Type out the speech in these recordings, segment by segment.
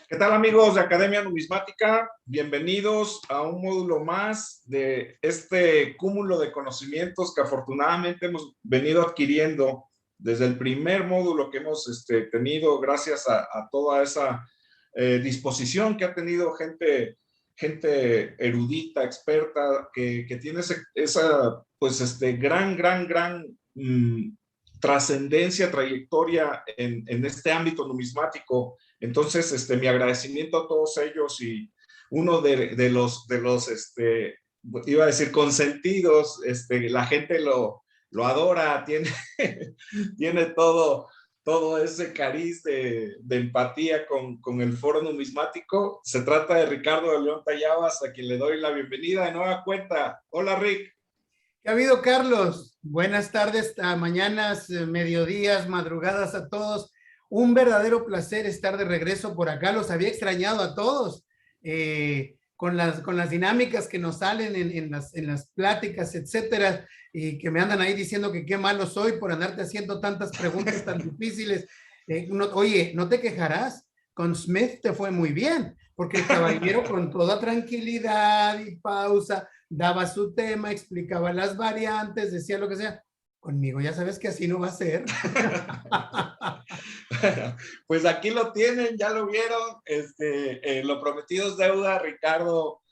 ¿Qué tal, amigos de Academia Numismática? Bienvenidos a un módulo más de este cúmulo de conocimientos que afortunadamente hemos venido adquiriendo desde el primer módulo que hemos tenido, gracias a toda esa disposición que ha tenido gente erudita, experta, que tiene esa gran trascendencia, trayectoria en este ámbito numismático. Entonces, mi agradecimiento a todos ellos, y uno de los iba a decir consentidos, la gente lo adora, tiene todo ese cariz de empatía con el foro numismático. Se trata de Ricardo de León Tallabas, a quien le doy la bienvenida de nueva cuenta. Hola, Rick. ¿Qué ha habido, Carlos? Buenas tardes, mañanas, mediodías, madrugadas a todos. Un verdadero placer estar de regreso por acá. Los había extrañado a todos con las dinámicas que nos salen en las pláticas, etcétera, y que me andan ahí diciendo que qué malo soy por andarte haciendo tantas preguntas tan difíciles. Oye, no te quejarás. Con Smith te fue muy bien, porque el caballero con toda tranquilidad y pausa daba su tema, explicaba las variantes, decía lo que sea. Conmigo ya sabes que así no va a ser. Pues aquí lo tienen, ya lo vieron. Lo prometido es deuda. Ricardo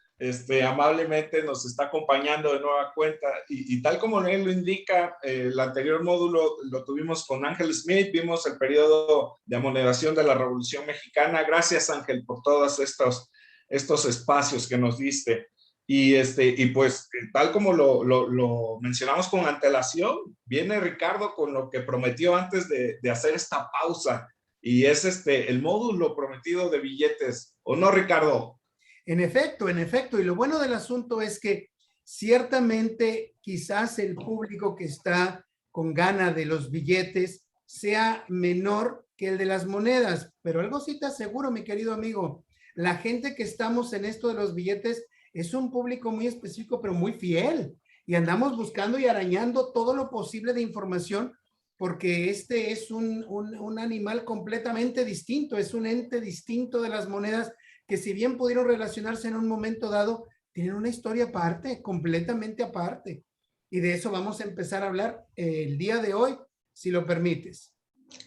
amablemente nos está acompañando de nueva cuenta, y tal como él lo indica, el anterior módulo lo tuvimos con Ángel Smith. Vimos el periodo de amonedación de la Revolución Mexicana. Gracias, Ángel, por todos estos espacios que nos diste. Y pues, tal como lo mencionamos con antelación, viene Ricardo con lo que prometió antes de hacer esta pausa, y es el módulo prometido de billetes, ¿o no, Ricardo? En efecto, y lo bueno del asunto es que ciertamente quizás el público que está con gana de los billetes sea menor que el de las monedas, pero algo sí te aseguro, mi querido amigo, la gente que estamos en esto de los billetes es un público muy específico, pero muy fiel, y andamos buscando y arañando todo lo posible de información, porque este es un animal completamente distinto, es un ente distinto de las monedas, que si bien pudieron relacionarse en un momento dado, tienen una historia aparte, completamente aparte. Y de eso vamos a empezar a hablar el día de hoy, si lo permites.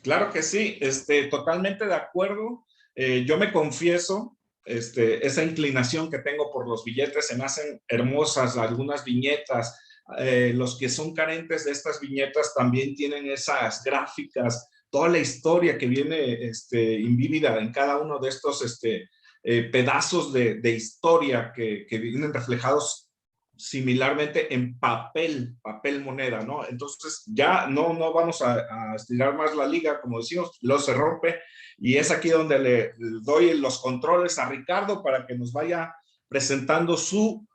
Claro que sí, totalmente de acuerdo. Yo me confieso, esa inclinación que tengo por los billetes. Se me hacen hermosas algunas viñetas. Los que son carentes de estas viñetas también tienen esas gráficas, toda la historia que viene invívida en cada uno de estos pedazos de historia que vienen reflejados similarmente en papel moneda, ¿no? Entonces ya no vamos a estirar más la liga, como decimos, luego se rompe, y es aquí donde le doy los controles a Ricardo para que nos vaya presentando su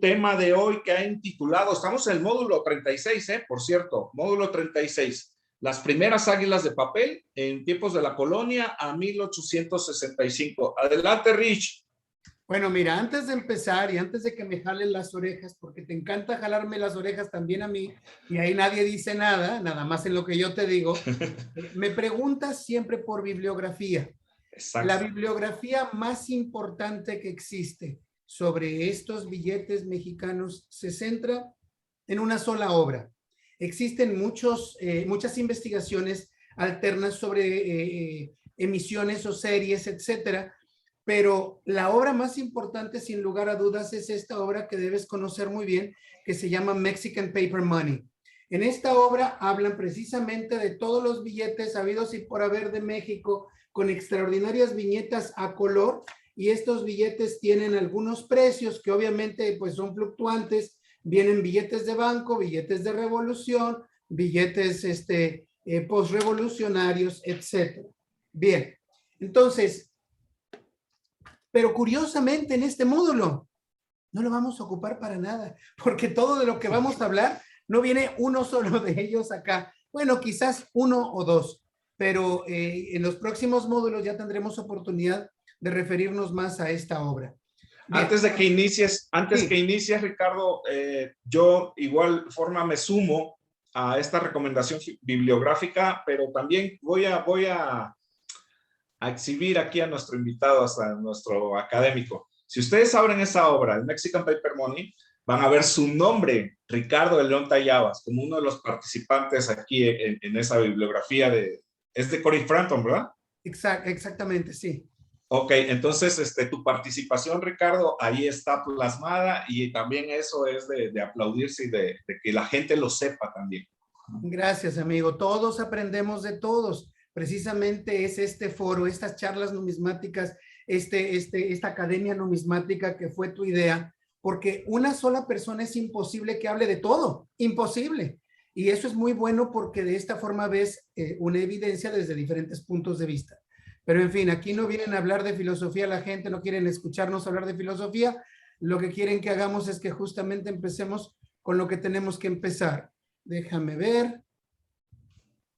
tema de hoy, que ha intitulado, estamos en el módulo 36, por cierto, módulo 36. Las primeras águilas de papel en tiempos de la colonia a 1865. Adelante, Rich. Bueno, mira, antes de empezar y antes de que me jalen las orejas, porque te encanta jalarme las orejas también a mí, y ahí nadie dice nada, nada más en lo que yo te digo, me preguntas siempre por bibliografía. Exacto. La bibliografía más importante que existe sobre estos billetes mexicanos se centra en una sola obra. Existen muchas investigaciones alternas sobre emisiones o series, etcétera, pero la obra más importante, sin lugar a dudas, es esta obra que debes conocer muy bien, que se llama Mexican Paper Money. En esta obra hablan precisamente de todos los billetes habidos y por haber de México, con extraordinarias viñetas a color, y estos billetes tienen algunos precios que obviamente pues son fluctuantes. Vienen billetes de banco, billetes de revolución, billetes postrevolucionarios, etcétera. Bien, entonces, pero curiosamente en este módulo no lo vamos a ocupar para nada, porque todo de lo que vamos a hablar no viene uno solo de ellos acá. Bueno, quizás uno o dos, pero en los próximos módulos ya tendremos oportunidad de referirnos más a esta obra. Bien. Antes que inicies, Ricardo, yo igual forma me sumo a esta recomendación bibliográfica, pero también voy a a exhibir aquí a nuestro invitado, a nuestro académico. Si ustedes abren esa obra, el Mexican Paper Money, van a ver su nombre, Ricardo de León Tallabas, como uno de los participantes aquí en esa bibliografía es de Corey Frampton, ¿verdad? Exactamente, sí. Ok, entonces tu participación, Ricardo, ahí está plasmada y también eso es de aplaudirse y de que la gente lo sepa también. Gracias, amigo. Todos aprendemos de todos. Precisamente es este foro, estas charlas numismáticas, esta academia numismática que fue tu idea, porque una sola persona es imposible que hable de todo, imposible. Y eso es muy bueno porque de esta forma ves una evidencia desde diferentes puntos de vista. Pero en fin, aquí no vienen a hablar de filosofía la gente, no quieren escucharnos hablar de filosofía. Lo que quieren que hagamos es que justamente empecemos con lo que tenemos que empezar. Déjame ver.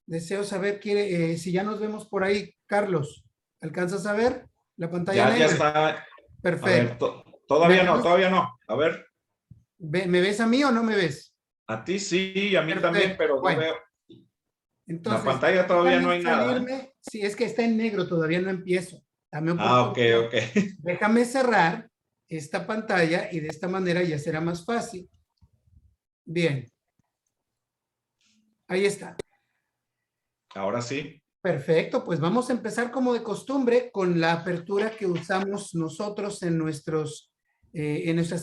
Deseo saber si ya nos vemos por ahí, Carlos. ¿Alcanzas a ver la pantalla negra? Ya está. Perfecto. A ver, todavía no. A ver. ¿Me ves a mí o no me ves? A ti sí, a mí Perfecto. también, pero bueno, no veo. Entonces, La pantalla todavía no hay nada. Sí, es que está en negro, todavía no empiezo. Dame un ok. Déjame cerrar esta pantalla y de esta manera ya será más fácil. Bien. Ahí está. Ahora sí. Perfecto, pues vamos a empezar como de costumbre con la apertura que usamos nosotros en nuestras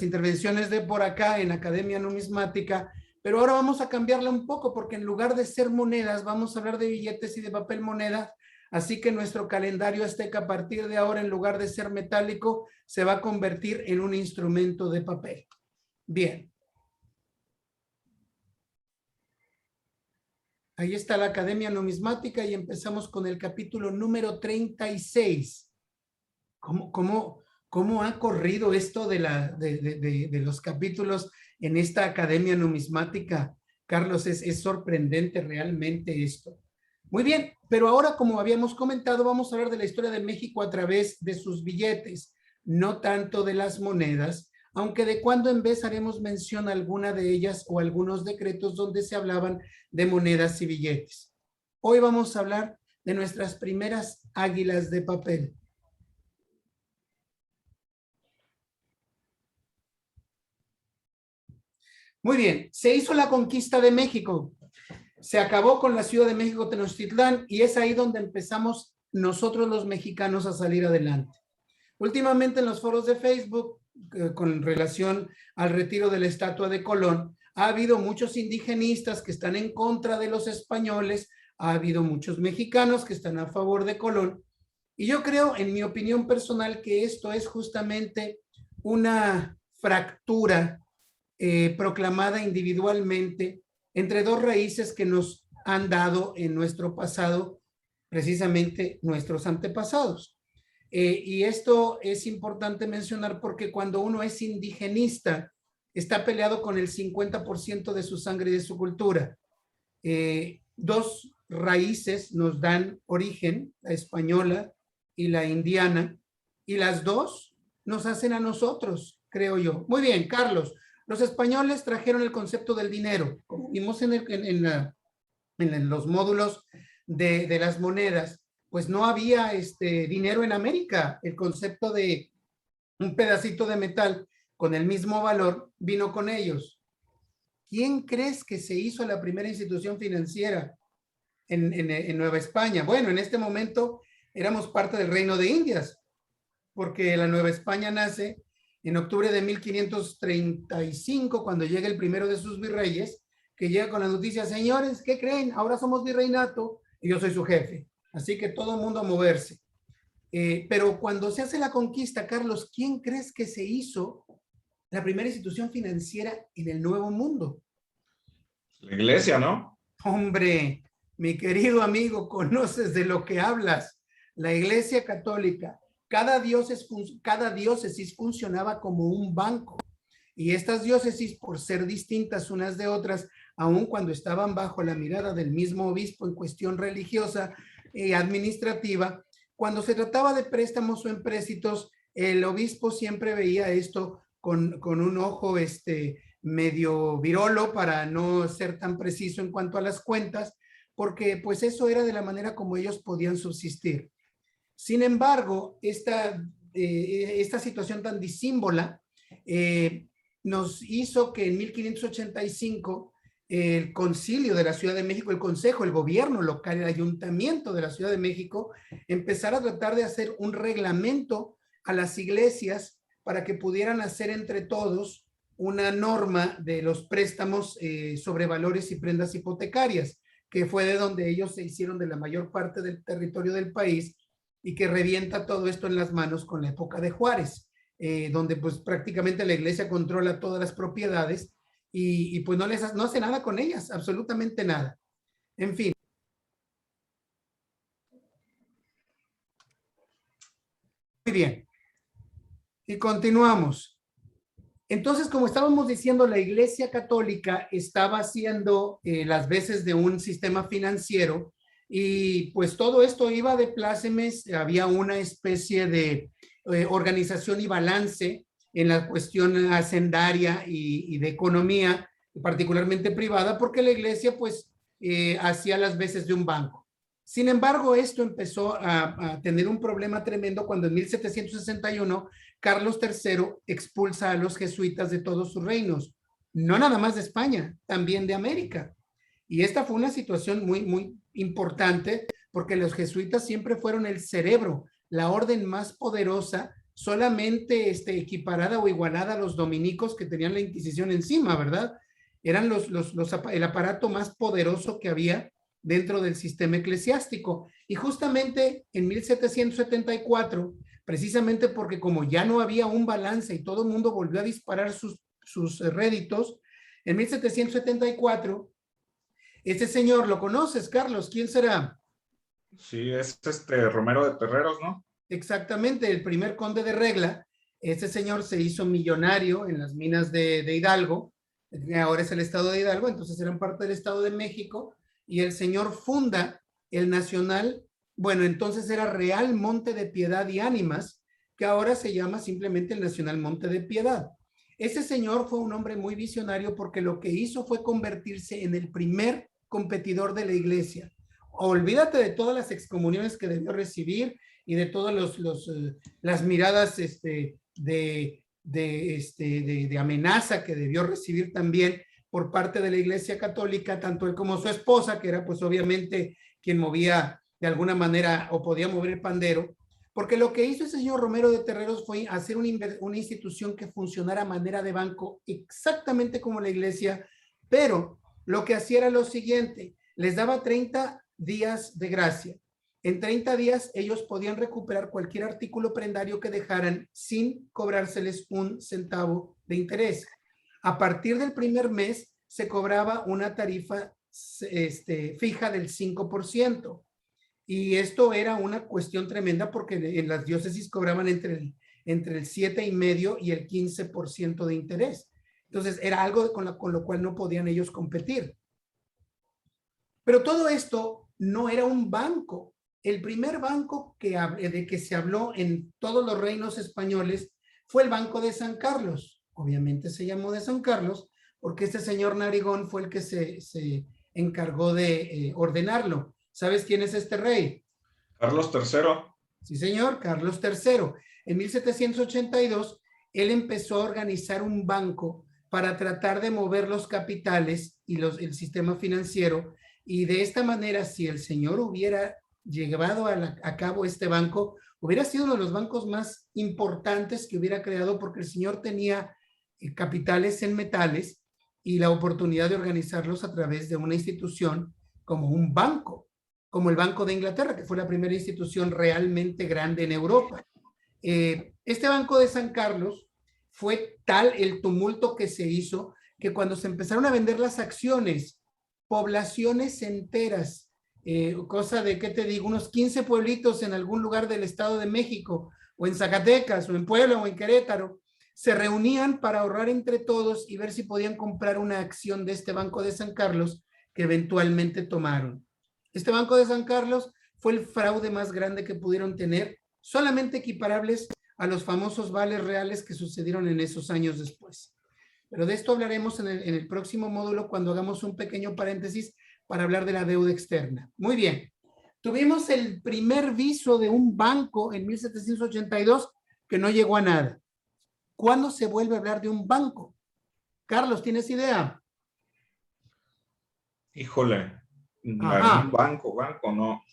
intervenciones de por acá en Academia Numismática, pero ahora vamos a cambiarla un poco porque en lugar de ser monedas vamos a hablar de billetes y de papel moneda, así que nuestro calendario azteca a partir de ahora en lugar de ser metálico se va a convertir en un instrumento de papel. Bien. Ahí está la Academia Numismática y empezamos con el capítulo número 36. ¿Cómo ha corrido esto de los capítulos en esta Academia Numismática? Carlos, es sorprendente realmente esto. Muy bien, pero ahora, como habíamos comentado, vamos a hablar de la historia de México a través de sus billetes, no tanto de las monedas, aunque de cuando en vez haremos mención a alguna de ellas o algunos decretos donde se hablaban de monedas y billetes. Hoy vamos a hablar de nuestras primeras águilas de papel. Muy bien, se hizo la conquista de México, se acabó con la Ciudad de México Tenochtitlán y es ahí donde empezamos nosotros los mexicanos a salir adelante. Últimamente en los foros de Facebook, con relación al retiro de la estatua de Colón, ha habido muchos indigenistas que están en contra de los españoles, ha habido muchos mexicanos que están a favor de Colón, y yo creo, en mi opinión personal, que esto es justamente una fractura proclamada individualmente entre dos raíces que nos han dado en nuestro pasado, precisamente nuestros antepasados. Y esto es importante mencionar porque cuando uno es indigenista, está peleado con el 50% de su sangre y de su cultura. Dos raíces nos dan origen, la española y la indiana, y las dos nos hacen a nosotros, creo yo. Muy bien, Carlos. Los españoles trajeron el concepto del dinero, como vimos en los módulos de las monedas, pues no había dinero en América. El concepto de un pedacito de metal con el mismo valor vino con ellos. ¿Quién crees que se hizo la primera institución financiera en Nueva España? Bueno, en este momento éramos parte del Reino de Indias, porque la Nueva España nace en octubre de 1535, cuando llega el primero de sus virreyes, que llega con la noticia: señores, ¿qué creen? Ahora somos virreinato y yo soy su jefe. Así que todo el mundo a moverse. Pero cuando se hace la conquista, Carlos, ¿quién crees que se hizo la primera institución financiera en el Nuevo Mundo? La iglesia, ¿no? Hombre, mi querido amigo, conoces de lo que hablas. La Iglesia Católica. Cada diócesis funcionaba como un banco. Y estas diócesis, por ser distintas unas de otras, aun cuando estaban bajo la mirada del mismo obispo en cuestión religiosa y administrativa, cuando se trataba de préstamos o empréstitos, el obispo siempre veía esto con un ojo medio virolo, para no ser tan preciso en cuanto a las cuentas, porque pues eso era de la manera como ellos podían subsistir. Sin embargo, esta situación tan disímbola nos hizo que en 1585 el concilio de la Ciudad de México, el consejo, el gobierno local, el ayuntamiento de la Ciudad de México, empezara a tratar de hacer un reglamento a las iglesias para que pudieran hacer entre todos una norma de los préstamos sobre valores y prendas hipotecarias, que fue de donde ellos se hicieron de la mayor parte del territorio del país y que revienta todo esto en las manos con la época de Juárez, donde pues prácticamente la iglesia controla todas las propiedades y pues no hace nada con ellas, absolutamente nada. En fin. Muy bien. Y continuamos. Entonces, como estábamos diciendo, la Iglesia Católica estaba haciendo las veces de un sistema financiero y pues todo esto iba de plácemes, había una especie de organización y balance en la cuestión hacendaria y de economía, particularmente privada, porque la Iglesia pues hacía las veces de un banco. Sin embargo, esto empezó a tener un problema tremendo cuando en 1761 Carlos III expulsa a los jesuitas de todos sus reinos, no nada más de España, también de América. Y esta fue una situación muy, muy importante porque los jesuitas siempre fueron el cerebro, la orden más poderosa, solamente equiparada o igualada a los dominicos que tenían la Inquisición encima, ¿verdad? Eran el aparato más poderoso que había dentro del sistema eclesiástico. Y justamente en 1774, precisamente porque como ya no había un balance y todo el mundo volvió a disparar sus réditos, en 1774, este señor, ¿lo conoces, Carlos? ¿Quién será? Sí, es Romero de Terreros, ¿no? Exactamente, el primer conde de Regla. Este señor se hizo millonario en las minas de Hidalgo, ahora es el estado de Hidalgo, entonces eran parte del estado de México, y el señor funda el Nacional, bueno, entonces era Real Monte de Piedad y Ánimas, que ahora se llama simplemente el Nacional Monte de Piedad. Ese señor fue un hombre muy visionario porque lo que hizo fue convertirse en el primer competidor de la iglesia. Olvídate de todas las excomuniones que debió recibir y de todas las miradas de amenaza que debió recibir también por parte de la Iglesia Católica, tanto él como su esposa, que era pues obviamente quien movía de alguna manera o podía mover el pandero, porque lo que hizo ese señor Romero de Terreros fue hacer una institución que funcionara a manera de banco exactamente como la iglesia, pero lo que hacía era lo siguiente, les daba 30 días de gracia. En 30 días ellos podían recuperar cualquier artículo prendario que dejaran sin cobrárseles un centavo de interés. A partir del primer mes se cobraba una tarifa fija del 5%. Y esto era una cuestión tremenda porque en las diócesis cobraban entre el 7,5% y el 15% de interés. Entonces era algo con lo cual no podían ellos competir. Pero todo esto no era un banco. El primer banco de que se habló en todos los reinos españoles fue el Banco de San Carlos. Obviamente se llamó de San Carlos porque este señor Narigón fue el que se encargó de ordenarlo. ¿Sabes quién es este rey? Carlos III. Sí, señor, Carlos III. En 1782, él empezó a organizar un banco para tratar de mover los capitales y el sistema financiero. Y de esta manera, si el señor hubiera llevado a cabo este banco, hubiera sido uno de los bancos más importantes que hubiera creado porque el señor tenía capitales en metales y la oportunidad de organizarlos a través de una institución como un banco, como el Banco de Inglaterra, que fue la primera institución realmente grande en Europa. Este Banco de San Carlos fue tal el tumulto que se hizo que cuando se empezaron a vender las acciones, poblaciones enteras, cosa de, ¿qué te digo? Unos 15 pueblitos en algún lugar del Estado de México, o en Zacatecas, o en Puebla, o en Querétaro, se reunían para ahorrar entre todos y ver si podían comprar una acción de este Banco de San Carlos que eventualmente tomaron. Este Banco de San Carlos fue el fraude más grande que pudieron tener, solamente equiparables a los famosos vales reales que sucedieron en esos años después. Pero de esto hablaremos en el próximo módulo cuando hagamos un pequeño paréntesis para hablar de la deuda externa. Muy bien. Tuvimos el primer viso de un banco en 1782 que no llegó a nada. ¿Cuándo se vuelve a hablar de un banco? Carlos, ¿tienes idea? Híjole, algún Ajá. banco, no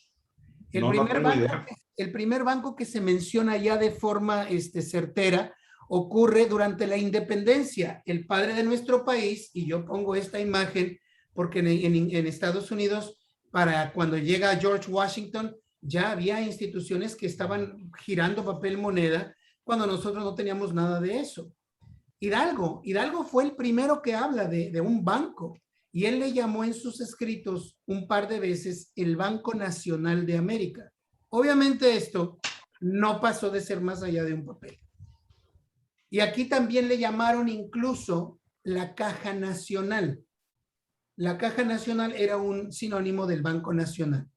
tengo idea. El primer banco que se menciona ya de forma certera ocurre durante la independencia. El padre de nuestro país, y yo pongo esta imagen porque en Estados Unidos, para cuando llega George Washington, ya había instituciones que estaban girando papel moneda cuando nosotros no teníamos nada de eso. Hidalgo fue el primero que habla de un banco y él le llamó en sus escritos un par de veces el Banco Nacional de América. Obviamente esto no pasó de ser más allá de un papel. Y aquí también le llamaron incluso la Caja Nacional. La Caja Nacional era un sinónimo del Banco Nacional.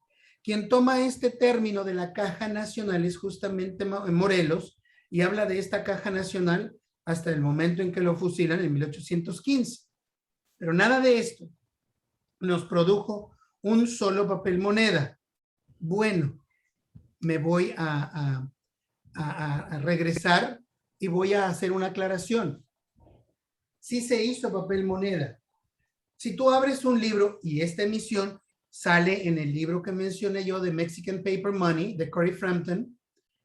Quien toma este término de la Caja Nacional es justamente Morelos y habla de esta Caja Nacional hasta el momento en que lo fusilan en 1815. Pero nada de esto nos produjo un solo papel moneda. Bueno, me voy a regresar y voy a hacer una aclaración. Sí se hizo papel moneda. Si tú abres un libro, y esta emisión sale en el libro que mencioné yo de Mexican Paper Money, de Corey Frampton,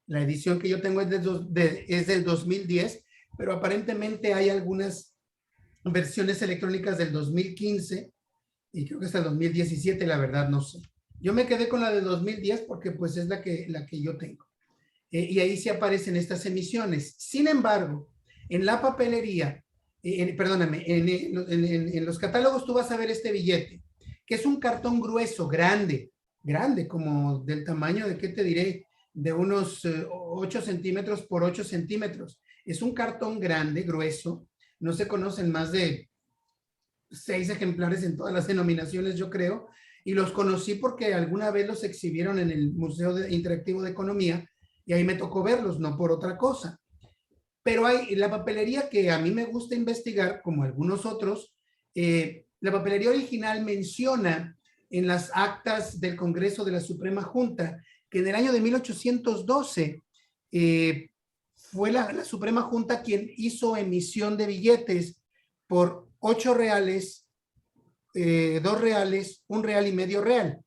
la edición que yo tengo es del 2010, pero aparentemente hay algunas versiones electrónicas del 2015 y creo que hasta el 2017, la verdad no sé. Yo me quedé con la del 2010 porque pues es la que yo tengo. Y ahí sí aparecen estas emisiones. Sin embargo, en la papelería, perdóname, en los catálogos tú vas a ver este billete, que es un cartón grueso, grande, como del tamaño de, ¿qué te diré? De unos 8 centímetros por 8 centímetros. Es un cartón grande, grueso. No se conocen más de 6 ejemplares en todas las denominaciones, yo creo. Y los conocí porque alguna vez los exhibieron en el Museo Interactivo de Economía y ahí me tocó verlos, no por otra cosa. Pero hay la papelería que a mí me gusta investigar, como algunos otros, la papelería original menciona en las actas del Congreso de la Suprema Junta que en el año de 1812 fue la Suprema Junta quien hizo emisión de billetes por 8 reales, 2 reales, 1 real y medio real,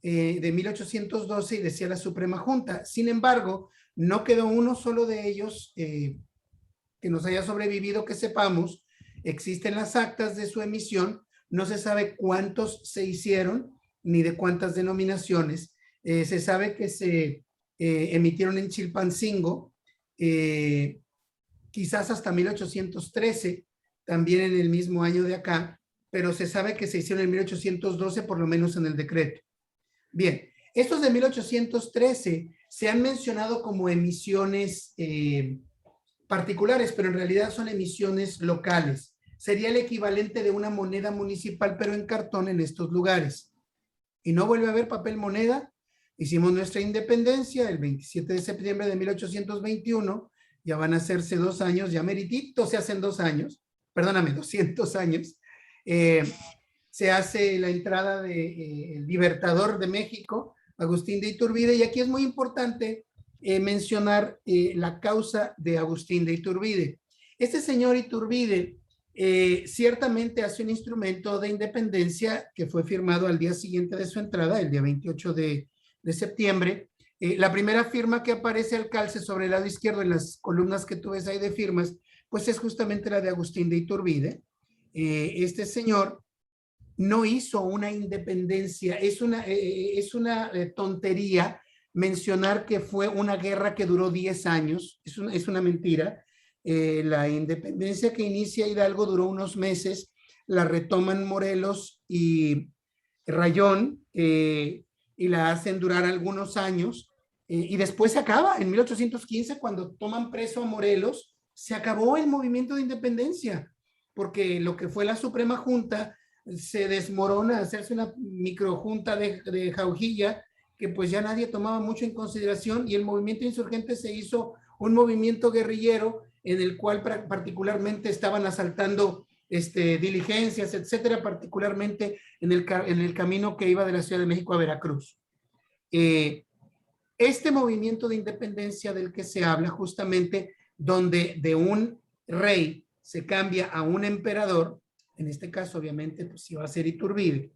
de 1812, y decía la Suprema Junta. Sin embargo, no quedó uno solo de ellos que nos haya sobrevivido, que sepamos. Existen las actas de su emisión, no se sabe cuántos se hicieron ni de cuántas denominaciones. Se sabe que se emitieron en Chilpancingo, quizás hasta 1813, también en el mismo año de acá, pero se sabe que se hicieron en 1812, por lo menos en el decreto. Bien, estos de 1813 se han mencionado como emisiones particulares, pero en realidad son emisiones locales. Sería el equivalente de una moneda municipal, pero en cartón en estos lugares. Y no vuelve a haber papel moneda. Hicimos nuestra independencia el 27 de septiembre de 1821. Ya van a hacerse 2 años, ya meritito se hacen 2 años. Perdóname, 200 años. Se hace la entrada del Libertador de México, Agustín de Iturbide, y aquí es muy importante mencionar la causa de Agustín de Iturbide. Este señor Iturbide ciertamente hace un instrumento de independencia que fue firmado al día siguiente de su entrada, el día 28 de septiembre. La primera firma que aparece al calce sobre el lado izquierdo en las columnas que tú ves ahí de firmas, pues es justamente la de Agustín de Iturbide. Este señor no hizo una independencia, es una tontería mencionar que fue una guerra que duró 10 años, es una mentira. La independencia que inicia Hidalgo duró unos meses, la retoman Morelos y Rayón y la hacen durar algunos años y después se acaba. En 1815, cuando toman preso a Morelos, se acabó el movimiento de independencia, porque lo que fue la Suprema Junta se desmorona, hacerse una microjunta de Jaujilla, que pues ya nadie tomaba mucho en consideración, y el movimiento insurgente se hizo un movimiento guerrillero en el cual particularmente estaban asaltando diligencias, etcétera, particularmente en el camino que iba de la Ciudad de México a Veracruz. Este movimiento de independencia del que se habla, justamente donde de un rey se cambia a un emperador, en este caso obviamente pues iba a ser Iturbide,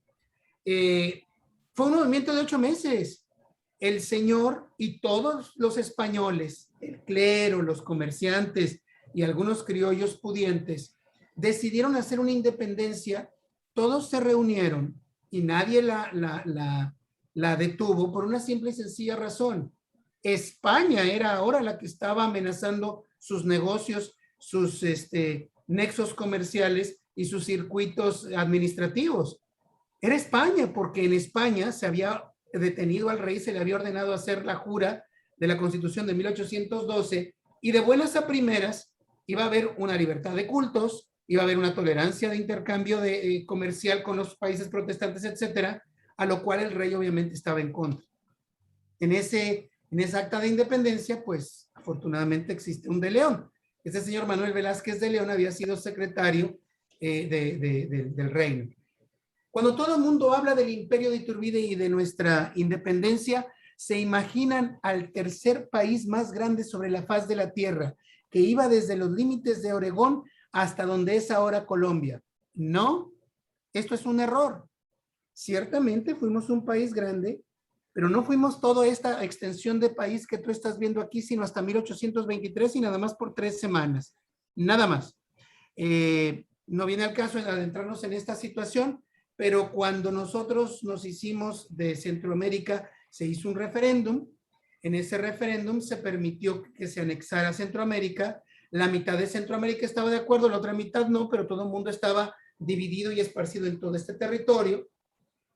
fue un movimiento de 8 meses. El señor y todos los españoles, el clero, los comerciantes y algunos criollos pudientes, decidieron hacer una independencia. Todos se reunieron y nadie la detuvo por una simple y sencilla razón. España era ahora la que estaba amenazando sus negocios, sus nexos comerciales y sus circuitos administrativos. Era España, porque en España se había detenido al rey, se le había ordenado hacer la jura de la Constitución de 1812 y de buenas a primeras iba a haber una libertad de cultos, iba a haber una tolerancia de intercambio comercial con los países protestantes, etcétera, a lo cual el rey obviamente estaba en contra. En esa acta de independencia, pues afortunadamente existe un de León. Este señor Manuel Velázquez de León había sido secretario del reino. Cuando todo el mundo habla del imperio de Iturbide y de nuestra independencia, se imaginan al tercer país más grande sobre la faz de la tierra, que iba desde los límites de Oregón hasta donde es ahora Colombia. No, esto es un error. Ciertamente fuimos un país grande, pero no fuimos toda esta extensión de país que tú estás viendo aquí, sino hasta 1823 y nada más por 3 semanas. Nada más. No viene al caso de adentrarnos en esta situación, pero cuando nosotros nos hicimos de Centroamérica, se hizo un referéndum. En ese referéndum se permitió que se anexara Centroamérica. La mitad de Centroamérica estaba de acuerdo, la otra mitad no, pero todo el mundo estaba dividido y esparcido en todo este territorio.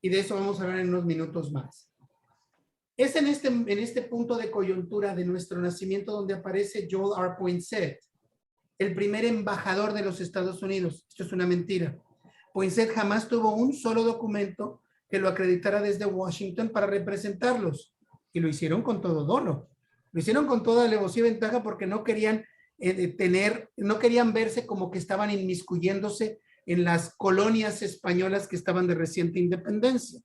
Y de eso vamos a hablar en unos minutos más. Es en este punto de coyuntura de nuestro nacimiento donde aparece Joel R. Poinsett, el primer embajador de los Estados Unidos. Esto es una mentira. Poinsett jamás tuvo un solo documento que lo acreditara desde Washington para representarlos. Y lo hicieron con todo dolo. Lo hicieron con toda alevosía y ventaja porque no querían no querían verse como que estaban inmiscuyéndose en las colonias españolas que estaban de reciente independencia.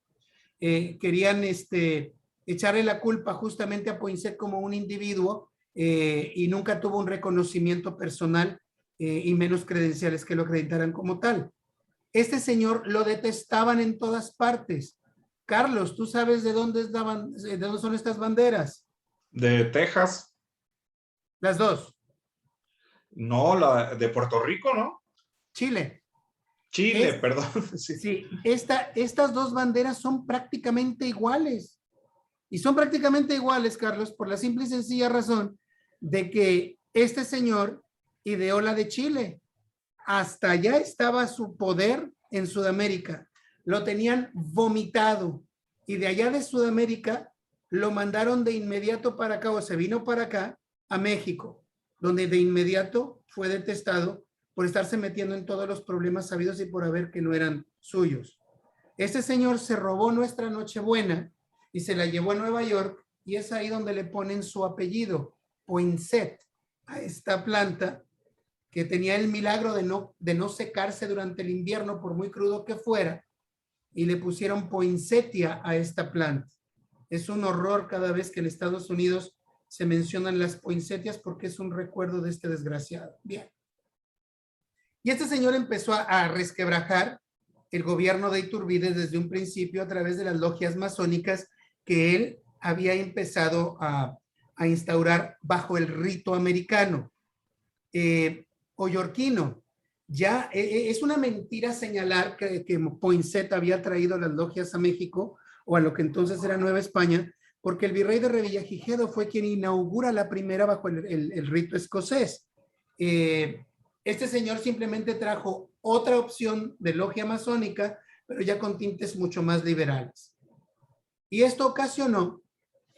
Querían echarle la culpa justamente a Poinsett como un individuo y nunca tuvo un reconocimiento personal y menos credenciales que lo acreditaran como tal. Este señor lo detestaban en todas partes. Carlos, ¿tú sabes de dónde son estas banderas? De Texas. Las dos. No, la de Puerto Rico, ¿no? Chile. Chile, perdón. Sí, sí, estas dos banderas son prácticamente iguales. Y son prácticamente iguales, Carlos, por la simple y sencilla razón de que este señor ideó la de Chile. Hasta allá estaba su poder en Sudamérica. Lo tenían vomitado. Y de allá de Sudamérica lo mandaron de inmediato para acá, o se vino para acá, a México, donde de inmediato fue detestado por estarse metiendo en todos los problemas sabidos y por haber que no eran suyos. Este señor se robó nuestra Nochebuena y se la llevó a Nueva York y es ahí donde le ponen su apellido, Poinsett, a esta planta que tenía el milagro de no secarse durante el invierno por muy crudo que fuera, y le pusieron poinsettia a esta planta. Es un horror cada vez que en Estados Unidos se mencionan las poinsettias porque es un recuerdo de este desgraciado. Bien. Y este señor empezó a resquebrajar el gobierno de Iturbide desde un principio a través de las logias masónicas que él había empezado a instaurar bajo el rito americano o yorquino. Ya es una mentira señalar que Poinsett había traído las logias a México o a lo que entonces era Nueva España, porque el virrey de Revillagigedo fue quien inaugura la primera bajo el rito escocés. Este señor simplemente trajo otra opción de logia masónica, pero ya con tintes mucho más liberales. Y esto ocasionó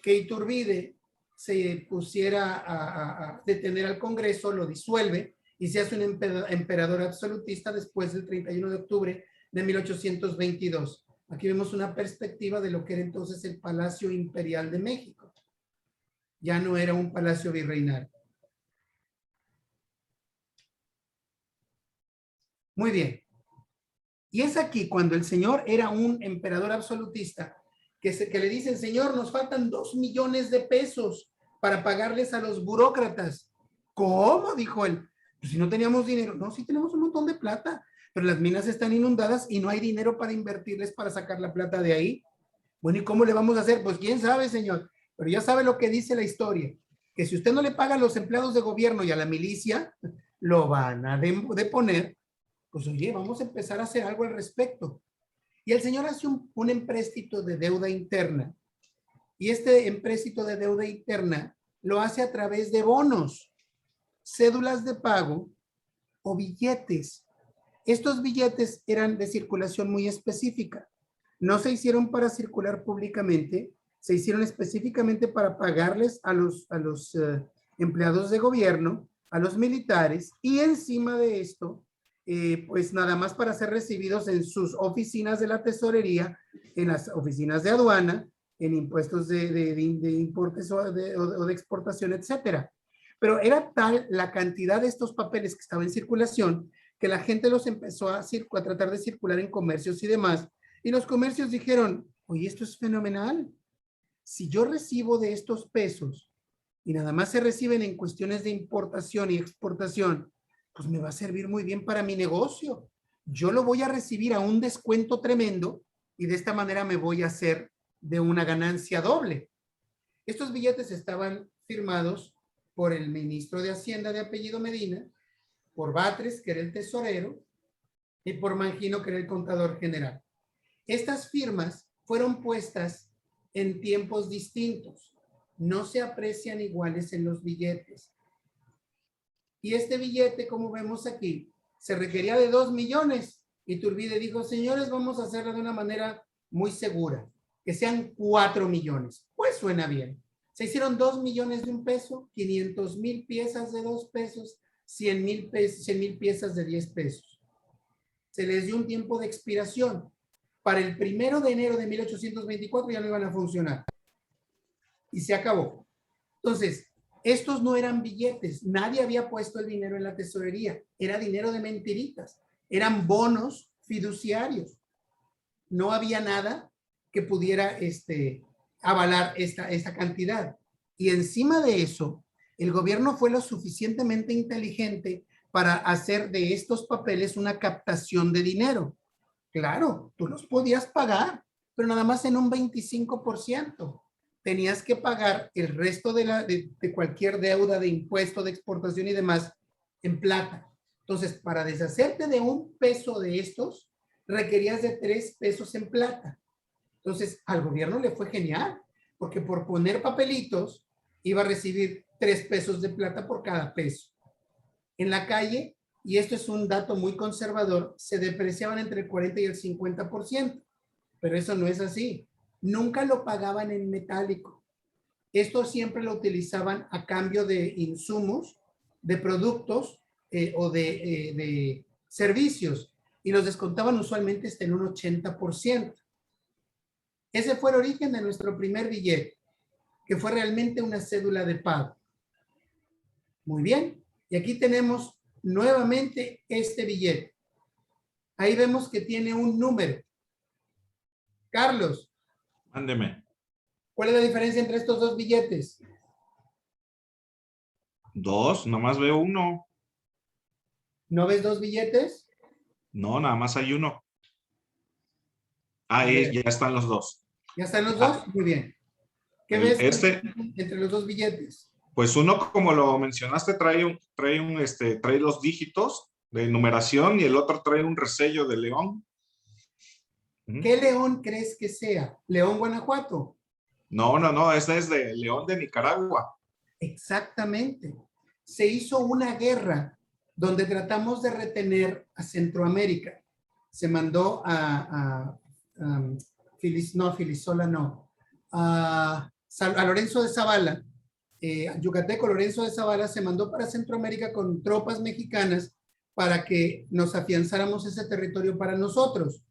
que Iturbide se pusiera a detener al Congreso, lo disuelve y se hace un emperador absolutista después del 31 de octubre de 1822. Aquí vemos una perspectiva de lo que era entonces el Palacio Imperial de México. Ya no era un palacio virreinal. Muy bien. Y es aquí cuando el señor era un emperador absolutista que le dicen, señor, nos faltan 2 millones de pesos para pagarles a los burócratas. ¿Cómo? Dijo él. Pues si no teníamos dinero. No, sí tenemos un montón de plata, pero las minas están inundadas y no hay dinero para invertirles para sacar la plata de ahí. Bueno, ¿y cómo le vamos a hacer? Pues quién sabe, señor. Pero ya sabe lo que dice la historia, que si usted no le paga a los empleados de gobierno y a la milicia, lo van a deponer. Pues oye, vamos a empezar a hacer algo al respecto. Y el señor hace un empréstito de deuda interna. Y este empréstito de deuda interna lo hace a través de bonos, cédulas de pago o billetes. Estos billetes eran de circulación muy específica. No se hicieron para circular públicamente, se hicieron específicamente para pagarles a los empleados de gobierno, a los militares, y encima de esto, pues nada más para ser recibidos en sus oficinas de la tesorería, en las oficinas de aduana, en impuestos de importes o de exportación, etcétera. Pero era tal la cantidad de estos papeles que estaban en circulación que la gente los empezó a tratar de circular en comercios y demás. Y los comercios dijeron, oye, esto es fenomenal. Si yo recibo de estos pesos y nada más se reciben en cuestiones de importación y exportación, pues me va a servir muy bien para mi negocio. Yo lo voy a recibir a un descuento tremendo y de esta manera me voy a hacer de una ganancia doble. Estos billetes estaban firmados por el ministro de Hacienda de apellido Medina, por Batres, que era el tesorero, y por Mangino, que era el contador general. Estas firmas fueron puestas en tiempos distintos. No se aprecian iguales en los billetes. Y este billete, como vemos aquí, se requería de 2 millones. Iturbide dijo, señores, vamos a hacerlo de una manera muy segura, que sean 4 millones. Pues suena bien. Se hicieron 2 millones de un peso, 500,000 piezas de 2 pesos, 100,000 piezas de 10 pesos. Se les dio un tiempo de expiración. Para el 1 de enero de 1824 ya no iban a funcionar. Y se acabó. Entonces, estos no eran billetes. Nadie había puesto el dinero en la tesorería. Era dinero de mentiritas. Eran bonos fiduciarios. No había nada que pudiera avalar esta cantidad. Y encima de eso, el gobierno fue lo suficientemente inteligente para hacer de estos papeles una captación de dinero. Claro, tú los podías pagar, pero nada más en un 25%. Tenías que pagar el resto de cualquier deuda de impuesto, de exportación y demás en plata. Entonces, para deshacerte de un peso de estos, requerías de 3 pesos en plata. Entonces, al gobierno le fue genial, porque por poner papelitos iba a recibir 3 pesos de plata por cada peso. En la calle, y esto es un dato muy conservador, se depreciaban entre el 40 y el 50%, pero eso no es así. Nunca lo pagaban en metálico. Esto siempre lo utilizaban a cambio de insumos, de productos o de servicios, y los descontaban usualmente hasta en un 80%. Ese fue el origen de nuestro primer billete, que fue realmente una cédula de pago. Muy bien, y aquí tenemos nuevamente este billete. Ahí vemos que tiene un número. Carlos. Mándeme. ¿Cuál es la diferencia entre estos dos billetes? 2, nomás veo uno. ¿No ves 2 billetes? No, nada más hay uno. Ahí ya están los 2. ¿Ya están los dos? Muy bien. ¿Qué ves entre los 2 billetes? Pues uno, como lo mencionaste, trae los dígitos de numeración y el otro trae un resello de león. ¿Qué león crees que sea? ¿León, Guanajuato? No, ese es de León de Nicaragua. Exactamente. Se hizo una guerra donde tratamos de retener a Centroamérica. Se mandó a Lorenzo de Zavala, yucateco Lorenzo de Zavala se mandó para Centroamérica con tropas mexicanas para que nos afianzáramos ese territorio para nosotros.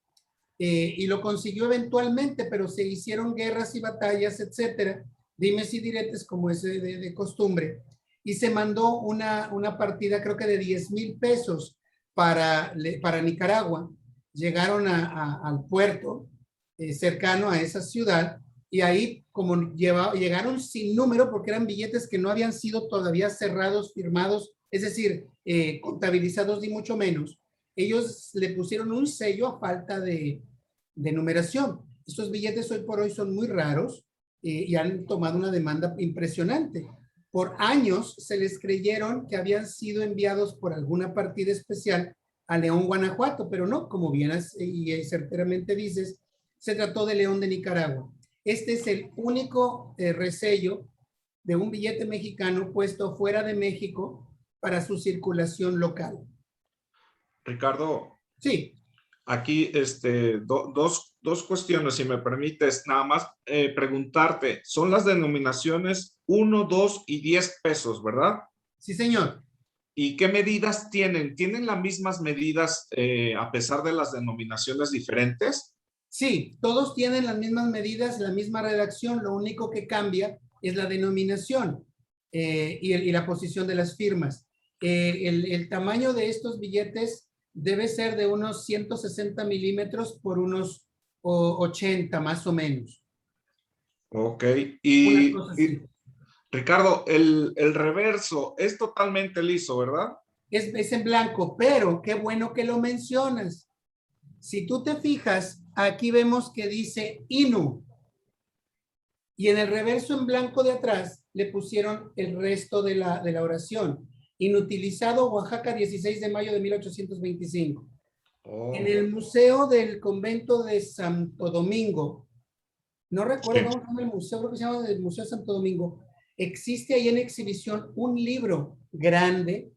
Y lo consiguió eventualmente, pero se hicieron guerras y batallas, etcétera, dimes y diretes como es de costumbre. Y se mandó una partida, creo que de 10,000 pesos para Nicaragua. Llegaron al puerto cercano a esa ciudad y ahí como llegaron sin número porque eran billetes que no habían sido todavía cerrados, firmados, es decir, contabilizados ni mucho menos. Ellos le pusieron un sello a falta de numeración. Estos billetes hoy por hoy son muy raros y han tomado una demanda impresionante. Por años se les creyeron que habían sido enviados por alguna partida especial a León, Guanajuato, pero no, como bien y certeramente dices, se trató de León de Nicaragua. Este es el único resello de un billete mexicano puesto fuera de México para su circulación local. Ricardo, Sí. aquí dos cuestiones, si me permites, nada más preguntarte, son las denominaciones 1, 2 y 10 pesos, ¿verdad? Sí, señor. ¿Y qué medidas tienen? ¿Tienen las mismas medidas a pesar de las denominaciones diferentes? Sí, todos tienen las mismas medidas, la misma redacción, lo único que cambia es la denominación y la posición de las firmas. El tamaño de estos billetes debe ser de unos 160 milímetros por unos 80 más o menos. Ok, Una cosa así. Ricardo, el reverso es totalmente liso, ¿verdad? Es en blanco, pero qué bueno que lo mencionas. Si tú te fijas, aquí vemos que dice INU y en el reverso en blanco de atrás le pusieron el resto de la oración. Inutilizado, Oaxaca, 16 de mayo de 1825. Oh, En el Museo del Convento de Santo Domingo, no recuerdo sí. cómo se llama el museo, creo que se llama el Museo de Santo Domingo, existe ahí en exhibición un libro grande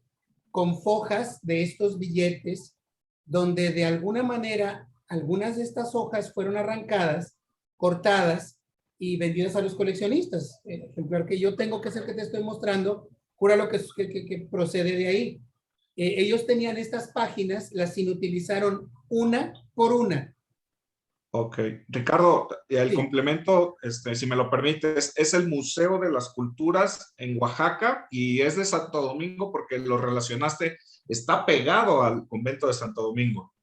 con fojas de estos billetes, donde de alguna manera algunas de estas hojas fueron arrancadas, cortadas y vendidas a los coleccionistas. El ejemplar que yo tengo, que es el que te estoy mostrando, jura lo que procede de ahí. Ellos tenían estas páginas, las inutilizaron una por una. Ok, Ricardo, el Sí, complemento, si me lo permites, es el Museo de las Culturas en Oaxaca y es de Santo Domingo porque lo relacionaste, está pegado al convento de Santo Domingo.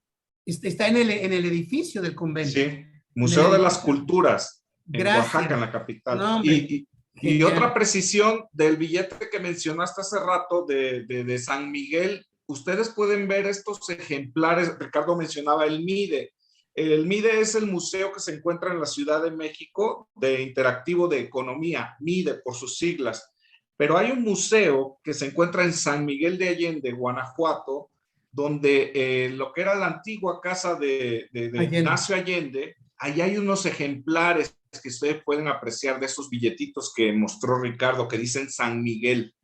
está en el edificio del convento, Sí, en el Museo de las edificio. Culturas en Oaxaca, en Gracias. la capital. No, hombre, Y otra genial. precisión del billete que mencionaste hace rato de San Miguel, ustedes pueden ver estos ejemplares, Ricardo mencionaba el MIDE. El MIDE es el museo que se encuentra en la Ciudad de México de Interactivo de Economía, MIDE por sus siglas. Pero hay un museo que se encuentra en San Miguel de Allende, Guanajuato, donde lo que era la antigua casa de Allende. Ignacio Allende, ahí hay unos ejemplares que ustedes pueden apreciar de esos billetitos que mostró Ricardo, que dicen San Miguel.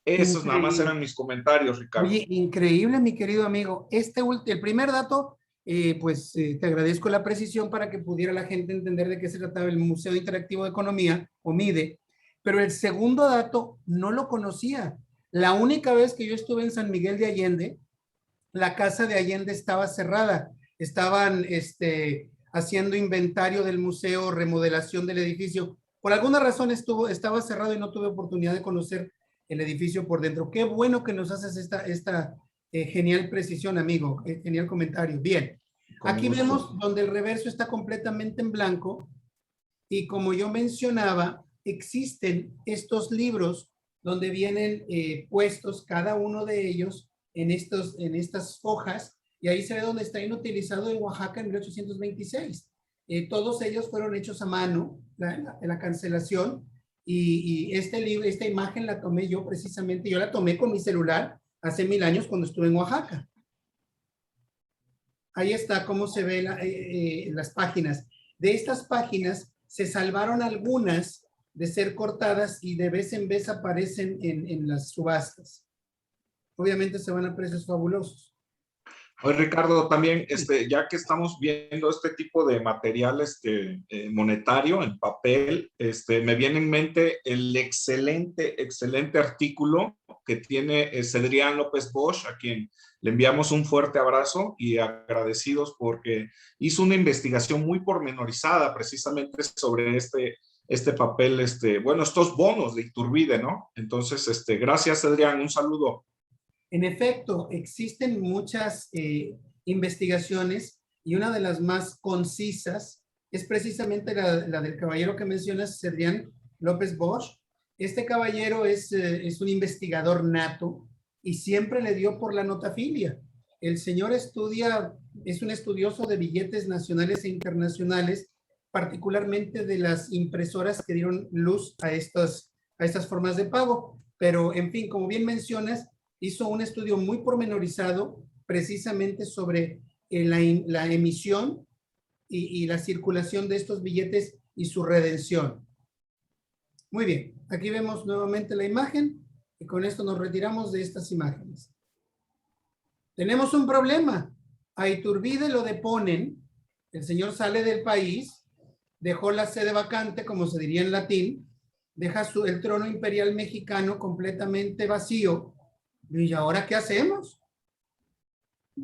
Esos nada más Increíble. eran mis comentarios, Ricardo. Oye, increíble, mi querido amigo. El primer dato, te agradezco la precisión para que pudiera la gente entender de qué se trataba el Museo Interactivo de Economía, o MIDE. Pero el segundo dato no lo conocía. La única vez que yo estuve en San Miguel de Allende, la casa de Allende estaba cerrada. Estaban haciendo inventario del museo, remodelación del edificio. Por alguna razón estaba cerrado y no tuve oportunidad de conocer el edificio por dentro. Qué bueno que nos haces esta genial precisión, amigo. Genial comentario. Bien. Con Aquí gusto. vemos donde el reverso está completamente en blanco y como yo mencionaba, existen estos libros donde vienen puestos cada uno de ellos en estas hojas, y ahí se ve donde está inutilizado en Oaxaca en 1826. Todos ellos fueron hechos a mano, la cancelación, y esta imagen la tomé yo precisamente, yo la tomé con mi celular hace 1000 años cuando estuve en Oaxaca. Ahí está cómo se ven las páginas. De estas páginas se salvaron algunas de ser cortadas y de vez en vez aparecen en las subastas. Obviamente se van a precios fabulosos. Oye, Ricardo, también, ya que estamos viendo este tipo de material monetario en papel, me viene en mente el excelente artículo que tiene Cedrián López Bosch, a quien le enviamos un fuerte abrazo y agradecidos porque hizo una investigación muy pormenorizada precisamente sobre este papel, bueno, estos bonos de Iturbide, ¿no? Entonces, gracias, Cedrián, un saludo. En efecto, existen muchas investigaciones y una de las más concisas es precisamente la del caballero que mencionas, Cedrián López Bosch. Este caballero es un investigador nato y siempre le dio por la notafilia. El señor estudia, es un estudioso de billetes nacionales e internacionales, particularmente de las impresoras que dieron luz a estas formas de pago. Pero, en fin, como bien mencionas, hizo un estudio muy pormenorizado precisamente sobre la emisión y la circulación de estos billetes y su redención. Muy bien, aquí vemos nuevamente la imagen y con esto nos retiramos de estas imágenes. Tenemos un problema. A Iturbide lo deponen, el señor sale del país, dejó la sede vacante, como se diría en latín, deja el trono imperial mexicano completamente vacío. ¿Y ahora qué hacemos?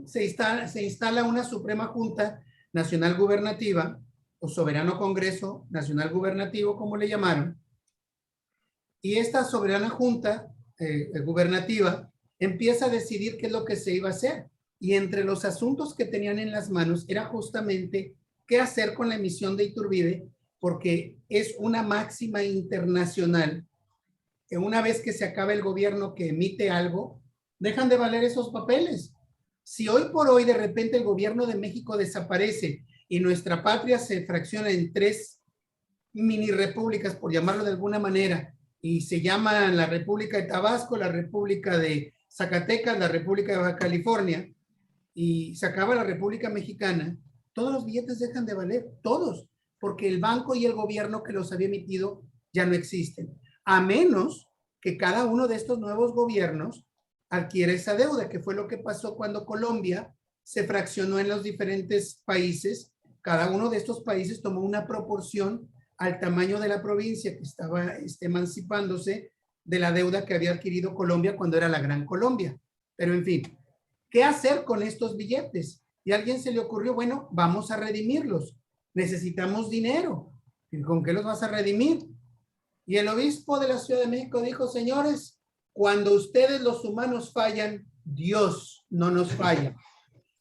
Se instala una Suprema Junta Nacional Gubernativa o Soberano Congreso Nacional Gubernativo, como le llamaron, y esta soberana junta gubernativa empieza a decidir qué es lo que se iba a hacer. Y entre los asuntos que tenían en las manos era justamente qué hacer con la emisión de Iturbide, porque es una máxima internacional que una vez que se acaba el gobierno que emite algo, dejan de valer esos papeles. Si hoy por hoy de repente el gobierno de México desaparece y nuestra patria se fracciona en 3 mini repúblicas, por llamarlo de alguna manera, y se llaman la República de Tabasco, la República de Zacatecas, la República de Baja California, y se acaba la República Mexicana, todos los billetes dejan de valer, todos, porque el banco y el gobierno que los había emitido ya no existen, a menos que cada uno de estos nuevos gobiernos adquiere esa deuda, que fue lo que pasó cuando Colombia se fraccionó en los diferentes países. Cada uno de estos países tomó una proporción al tamaño de la provincia que estaba emancipándose de la deuda que había adquirido Colombia cuando era la Gran Colombia. Pero en fin, ¿qué hacer con estos billetes? Y a alguien se le ocurrió, bueno, vamos a redimirlos. Necesitamos dinero. ¿Y con qué los vas a redimir? Y el obispo de la Ciudad de México dijo, señores, cuando ustedes los humanos fallan, Dios no nos falla.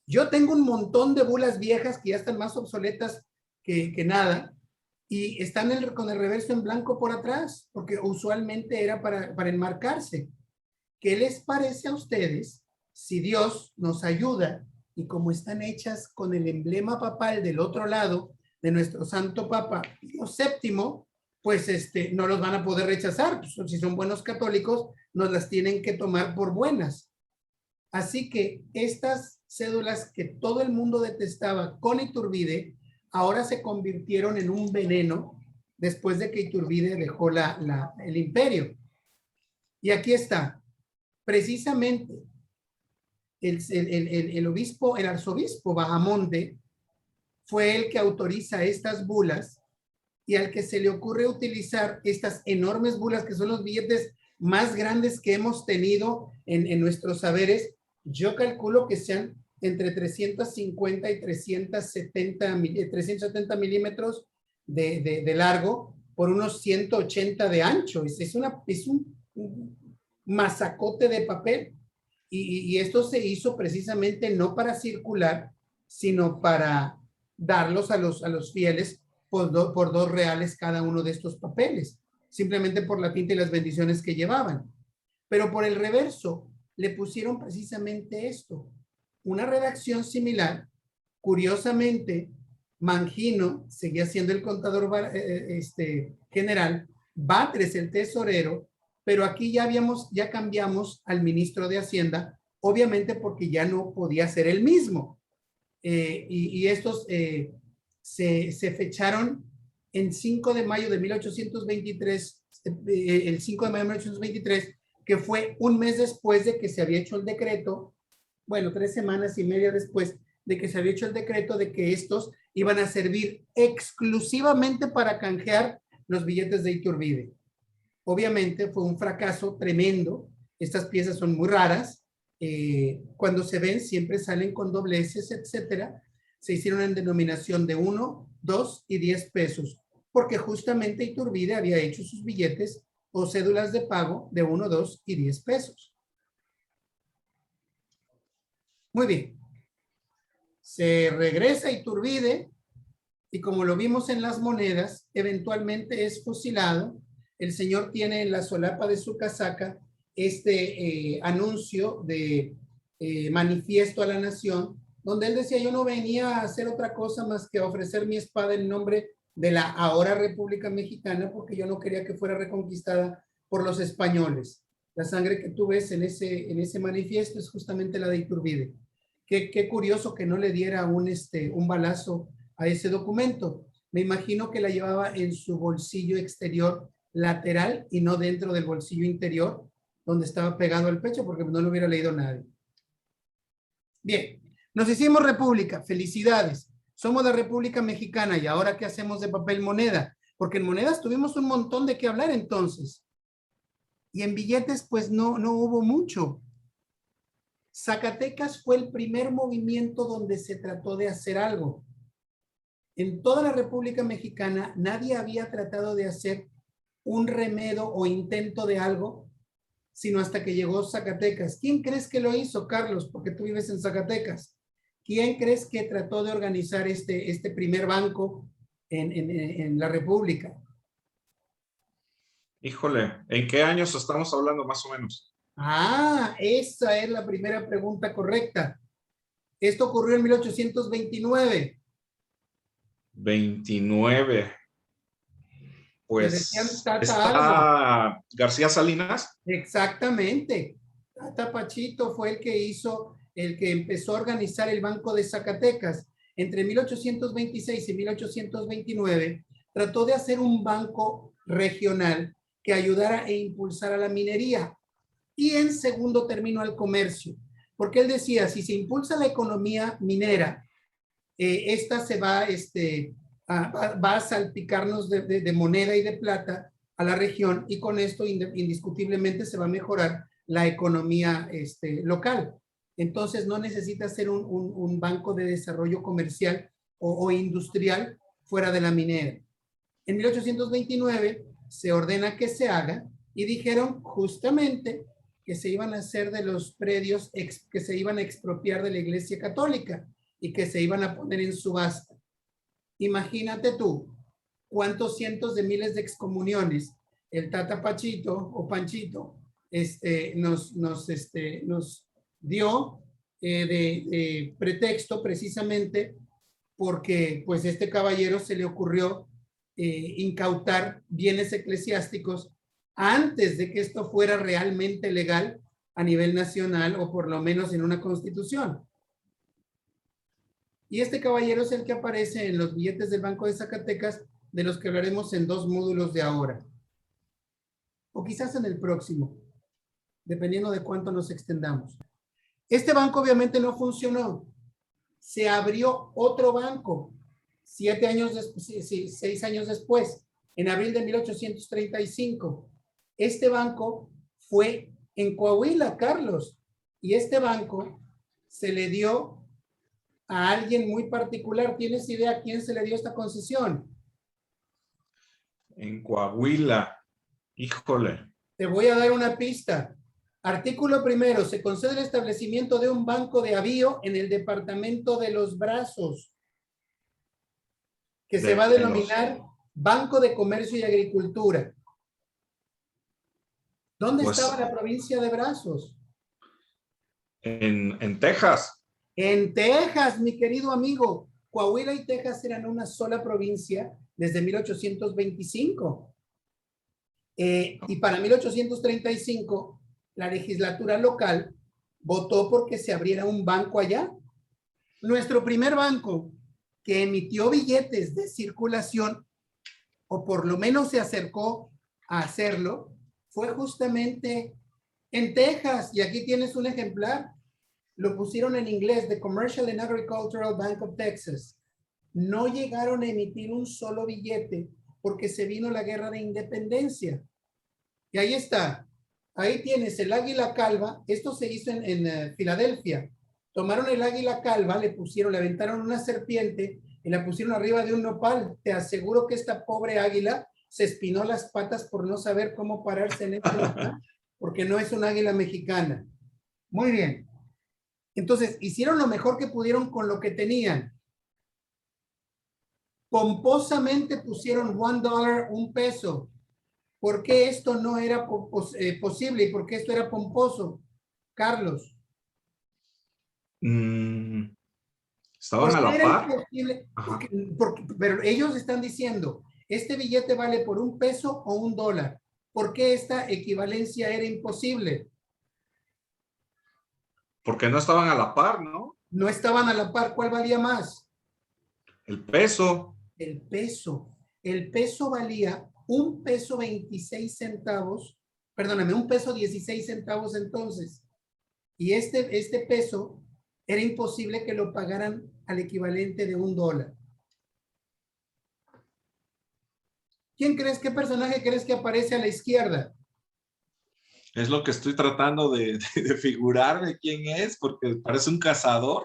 Yo tengo un montón de bulas viejas que ya están más obsoletas que nada, y están con el reverso en blanco por atrás, porque usualmente era para enmarcarse. ¿Qué les parece a ustedes si Dios nos ayuda y como están hechas con el emblema papal del otro lado de nuestro santo papa Pío VII, pues no los van a poder rechazar? Pues, si son buenos católicos, nos las tienen que tomar por buenas. Así que estas cédulas que todo el mundo detestaba con Iturbide, ahora se convirtieron en un veneno después de que Iturbide dejó el imperio. Y aquí está, precisamente el arzobispo Bahamonde fue el que autoriza estas bulas y al que se le ocurre utilizar estas enormes bulas que son los billetes más grandes que hemos tenido en nuestros saberes. Yo calculo que sean entre 350 y 370 milímetros de largo por unos 180 de ancho. Es un masacote de papel. Y esto se hizo precisamente no para circular, sino para darlos a los fieles por 2 reales cada uno de estos papeles, simplemente por la tinta y las bendiciones que llevaban. Pero por el reverso le pusieron precisamente esto, una redacción similar. Curiosamente, Mangino seguía siendo el contador general, Batres el tesorero, pero aquí ya cambiamos al ministro de Hacienda, obviamente porque ya no podía ser el mismo. Y estos se fecharon en 5 de mayo de 1823, el 5 de mayo de 1823, que fue un mes después de que se había hecho el decreto, bueno, 3 semanas y media después de que se había hecho el decreto de que estos iban a servir exclusivamente para canjear los billetes de Iturbide. Obviamente fue un fracaso tremendo. Estas piezas son muy raras. Cuando se ven siempre salen con dobleces, etcétera. Se hicieron en denominación de 1, 2 y 10 pesos, porque justamente Iturbide había hecho sus billetes o cédulas de pago de 1, 2 y 10 pesos. Muy bien. Se regresa a Iturbide y como lo vimos en las monedas, eventualmente es fusilado. El señor tiene en la solapa de su casaca este anuncio de manifiesto a la nación, donde él decía, yo no venía a hacer otra cosa más que ofrecer mi espada en nombre de la ahora República Mexicana, porque yo no quería que fuera reconquistada por los españoles. La sangre que tú ves en ese manifiesto es justamente la de Iturbide. Qué curioso que no le diera un balazo a ese documento. Me imagino que la llevaba en su bolsillo exterior lateral y no dentro del bolsillo interior, donde estaba pegado al pecho, porque no lo hubiera leído nadie. Bien, nos hicimos república, felicidades. Somos la República Mexicana y ahora ¿qué hacemos de papel moneda? Porque en monedas tuvimos un montón de qué hablar entonces. Y en billetes pues no hubo mucho. Zacatecas fue el primer movimiento donde se trató de hacer algo. En toda la República Mexicana nadie había tratado de hacer un remedio o intento de algo, sino hasta que llegó Zacatecas. ¿Quién crees que lo hizo, Carlos? Porque tú vives en Zacatecas. ¿Quién crees que trató de organizar este primer banco en la República? Híjole, ¿en qué años estamos hablando más o menos? Ah, esa es la primera pregunta correcta. Esto ocurrió en 1829. 29. Le decían Pues Tata algo. está García Salinas. Exactamente. Tata Pachito fue el que empezó a organizar el Banco de Zacatecas. Entre 1826 y 1829 trató de hacer un banco regional que ayudara e impulsara la minería y en segundo término al comercio. Porque él decía, si se impulsa la economía minera, esta se va, va a salpicarnos de moneda y de plata a la región y con esto indiscutiblemente se va a mejorar la economía local. Entonces no necesita ser un banco de desarrollo comercial o industrial fuera de la minera. En 1829 se ordena que se haga y dijeron justamente que se iban a hacer de los predios que se iban a expropiar de la Iglesia Católica y que se iban a poner en subasta. Imagínate tú cuántos cientos de miles de excomuniones el Tata Pachito o Panchito nos dio de pretexto precisamente porque pues este caballero se le ocurrió incautar bienes eclesiásticos antes de que esto fuera realmente legal a nivel nacional o por lo menos en una constitución. Y este caballero es el que aparece en los billetes del Banco de Zacatecas, de los que hablaremos en 2 módulos de ahora. O quizás en el próximo, dependiendo de cuánto nos extendamos. Este banco obviamente no funcionó. Se abrió otro banco 6 años después, en abril de 1835. Este banco fue en Coahuila, Carlos, y este banco se le dio a alguien muy particular. ¿Tienes idea a quién se le dio esta concesión? En Coahuila. Híjole. Te voy a dar una pista. Artículo primero, se concede el establecimiento de un banco de avío en el departamento de Los Brazos, que se va a denominar Banco de Comercio y Agricultura. ¿Dónde estaba la provincia de Brazos? En Texas. En Texas, mi querido amigo. Coahuila y Texas eran una sola provincia desde 1825. Y para 1835, la legislatura local votó porque se abriera un banco allá. Nuestro primer banco que emitió billetes de circulación, o por lo menos se acercó a hacerlo, fue justamente en Texas. Y aquí tienes un ejemplar. Lo pusieron en inglés, The Commercial and Agricultural Bank of Texas. No llegaron a emitir un solo billete porque se vino la guerra de independencia. Y ahí está. Ahí tienes el águila calva. Esto se hizo en Filadelfia. Tomaron el águila calva, le aventaron una serpiente y la pusieron arriba de un nopal. Te aseguro que esta pobre águila se espinó las patas por no saber cómo pararse en este lugar, porque no es un águila mexicana. Muy bien. Entonces, hicieron lo mejor que pudieron con lo que tenían. Pomposamente pusieron $1, un peso. ¿Por qué esto no era posible y por qué esto era pomposo? Carlos. ¿Estaban ¿Por a qué la era par? imposible? Ajá. Pero ellos están diciendo, este billete vale por un peso o un dólar. ¿Por qué esta equivalencia era imposible? Porque no estaban a la par, ¿no? No estaban a la par. ¿Cuál valía más? El peso. El peso. El peso valía un peso 26 centavos, perdóname, un peso 16 centavos entonces. Y este peso era imposible que lo pagaran al equivalente de un dólar. ¿Qué personaje crees que aparece a la izquierda? Es lo que estoy tratando de figurar de quién es, porque parece un cazador.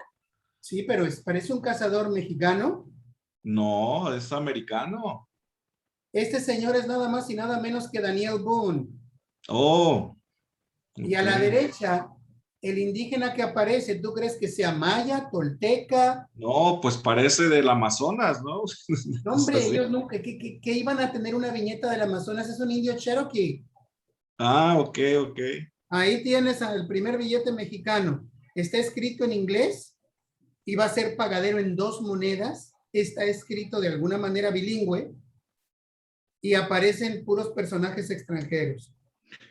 Sí, pero parece un cazador mexicano. No, es americano. Este señor es nada más y nada menos que Daniel Boone. Oh, Y a ok. la derecha, el indígena que aparece, ¿tú crees que sea maya, tolteca? No, pues parece del Amazonas, ¿no? No, Es hombre, así. ellos nunca, ¿qué iban a tener una viñeta del Amazonas? Es un indio Cherokee. Ah, ok, ok. Ahí tienes el primer billete mexicano. Está escrito en inglés y va a ser pagadero en 2 monedas. Está escrito de alguna manera bilingüe y aparecen puros personajes extranjeros.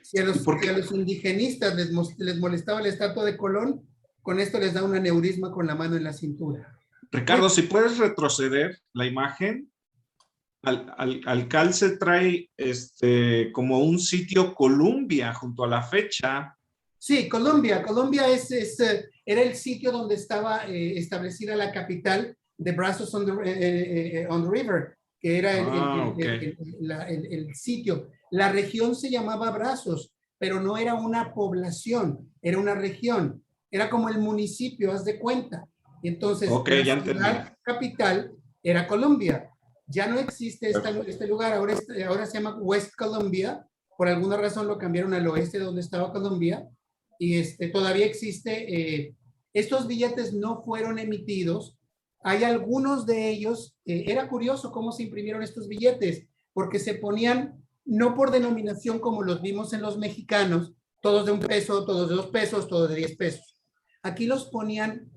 Si a ¿Y por si a qué? los indigenistas les molestaba la estatua de Colón, con esto les da un aneurisma con la mano en la cintura. Muy Ricardo, si puedes retroceder la imagen, al calce trae como un sitio Columbia junto a la fecha. Sí, Colombia. Colombia era el sitio donde estaba establecida la capital de Brazos on the River, que era Ah, ok. el sitio. La región se llamaba Brazos, pero no era una población, era una región. Era como el municipio, haz de cuenta. Entonces, Ok, la ya entendí. ciudad capital era Colombia. Ya no existe este lugar, ahora se llama West Colombia. Por alguna razón lo cambiaron al oeste donde estaba Colombia y todavía existe. Estos billetes no fueron emitidos. Hay algunos de ellos, era curioso cómo se imprimieron estos billetes, porque se ponían no por denominación como los vimos en los mexicanos, todos de un peso, todos de 2 pesos, todos de 10 pesos. Aquí los ponían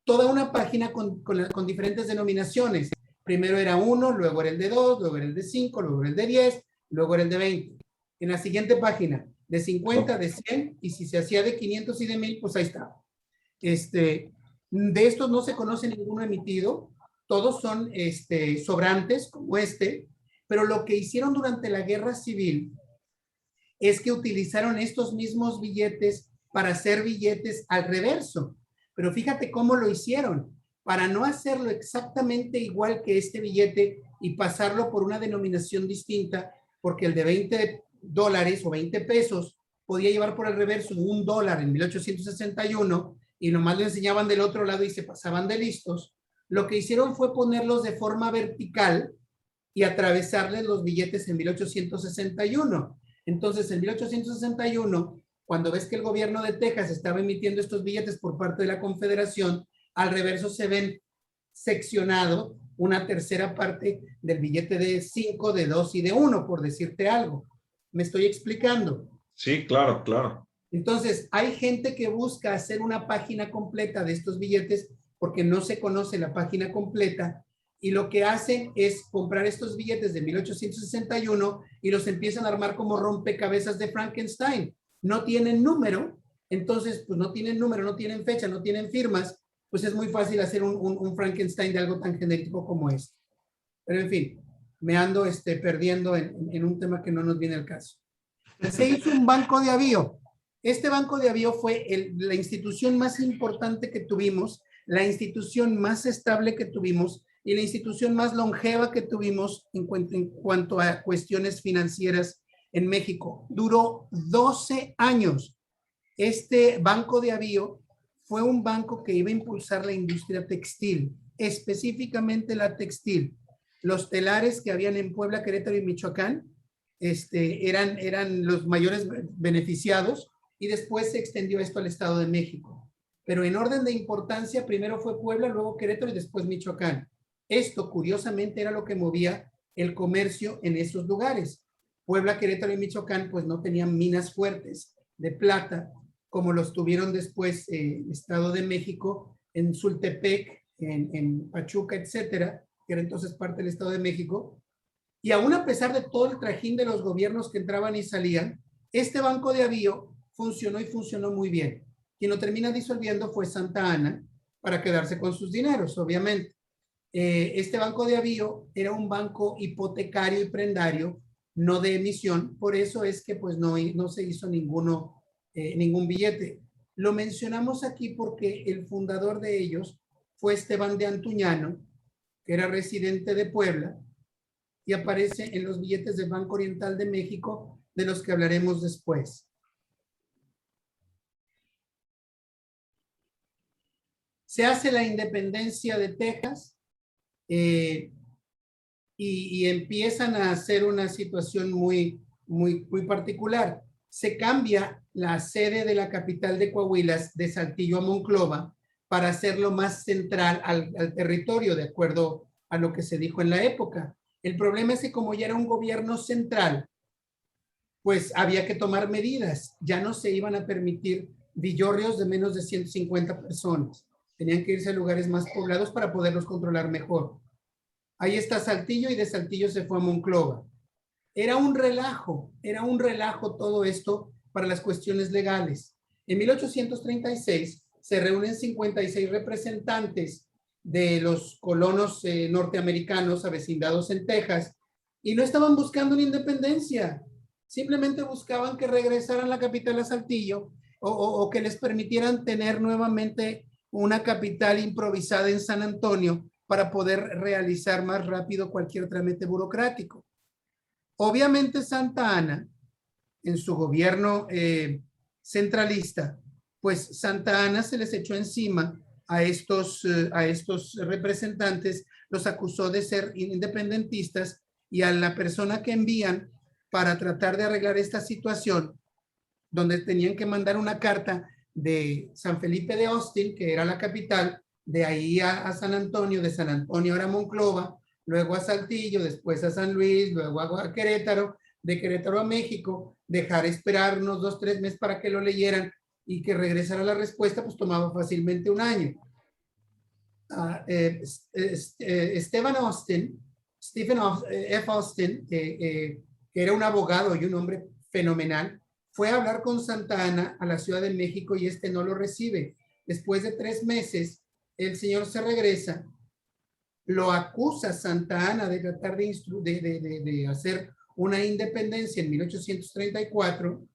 toda una página con diferentes denominaciones. Primero era 1, luego era el de 2, luego era el de 5, luego era el de 10, luego era el de 20. En la siguiente página, de 50, de 100, y si se hacía de 500 y de 1000, pues ahí está. De estos no se conoce ninguno emitido, todos son sobrantes como pero lo que hicieron durante la guerra civil es que utilizaron estos mismos billetes para hacer billetes al reverso. Pero fíjate cómo lo hicieron. Para no hacerlo exactamente igual que este billete y pasarlo por una denominación distinta, porque el de $20 o 20 pesos podía llevar por el reverso $1 en 1861 y nomás lo enseñaban del otro lado y se pasaban de listos. Lo que hicieron fue ponerlos de forma vertical y atravesarles los billetes en 1861. Entonces, en 1861, cuando ves que el gobierno de Texas estaba emitiendo estos billetes por parte de la Confederación, al reverso se ven seccionado una tercera parte del billete de 5, de 2 y de 1, por decirte algo. ¿Me estoy explicando? Sí, claro, claro. Entonces, hay gente que busca hacer una página completa de estos billetes porque no se conoce la página completa y lo que hacen es comprar estos billetes de 1861 y los empiezan a armar como rompecabezas de Frankenstein. No tienen número, entonces pues no tienen número, no tienen fecha, no tienen firmas, pues es muy fácil hacer un Frankenstein de algo tan genérico como este. Pero en fin, me ando perdiendo en un tema que no nos viene al caso. Se hizo un banco de avío. Este banco de avío fue la institución más importante que tuvimos, la institución más estable que tuvimos y la institución más longeva que tuvimos en cuanto a cuestiones financieras en México. Duró 12 años. Este banco de avío fue un banco que iba a impulsar la industria textil, específicamente la textil. Los telares que habían en Puebla, Querétaro y Michoacán eran los mayores beneficiados y después se extendió esto al Estado de México. Pero en orden de importancia, primero fue Puebla, luego Querétaro y después Michoacán. Esto, curiosamente, era lo que movía el comercio en esos lugares. Puebla, Querétaro y Michoacán, pues no tenían minas fuertes de plata, como los tuvieron después Estado de México, en Sultepec, en Pachuca, etcétera, que era entonces parte del Estado de México. Y aún a pesar de todo el trajín de los gobiernos que entraban y salían, este Banco de Avío funcionó y funcionó muy bien. Quien lo termina disolviendo fue Santa Ana para quedarse con sus dineros, obviamente. Este Banco de Avío era un banco hipotecario y prendario, no de emisión, por eso es que pues no se hizo ningún billete. Lo mencionamos aquí porque el fundador de ellos fue Esteban de Antuñano, que era residente de Puebla, y aparece en los billetes del Banco Oriental de México, de los que hablaremos después. Se hace la independencia de Texas y empiezan a hacer una situación muy particular. Se cambia la sede de la capital de Coahuila de Saltillo a Monclova para hacerlo más central al territorio, de acuerdo a lo que se dijo en la época. El problema es que como ya era un gobierno central, pues había que tomar medidas. Ya no se iban a permitir villorrios de menos de 150 personas. Tenían que irse a lugares más poblados para poderlos controlar mejor. Ahí está Saltillo y de Saltillo se fue a Monclova. Era un relajo todo esto para las cuestiones legales. En 1836 se reúnen 56 representantes de los colonos norteamericanos avecindados en Texas y no estaban buscando una independencia, simplemente buscaban que regresaran la capital a Saltillo o que les permitieran tener nuevamente una capital improvisada en San Antonio para poder realizar más rápido cualquier trámite burocrático. Obviamente Santa Ana, en su gobierno centralista, pues Santa Ana se les echó encima a estos representantes, los acusó de ser independentistas y a la persona que envían para tratar de arreglar esta situación, donde tenían que mandar una carta de San Felipe de Austin, que era la capital, de ahí a San Antonio, de San Antonio a Monclova, luego a Saltillo, después a San Luis, luego a Querétaro, de Querétaro a México, dejar esperar unos 2-3 meses para que lo leyeran y que regresara la respuesta, pues tomaba fácilmente un año. Stephen F. Austin, que era un abogado y un hombre fenomenal, fue a hablar con Santa Ana a la Ciudad de México y este no lo recibe. Después de 3 meses, el señor se regresa, lo acusa Santa Ana de tratar de hacer una independencia en 1834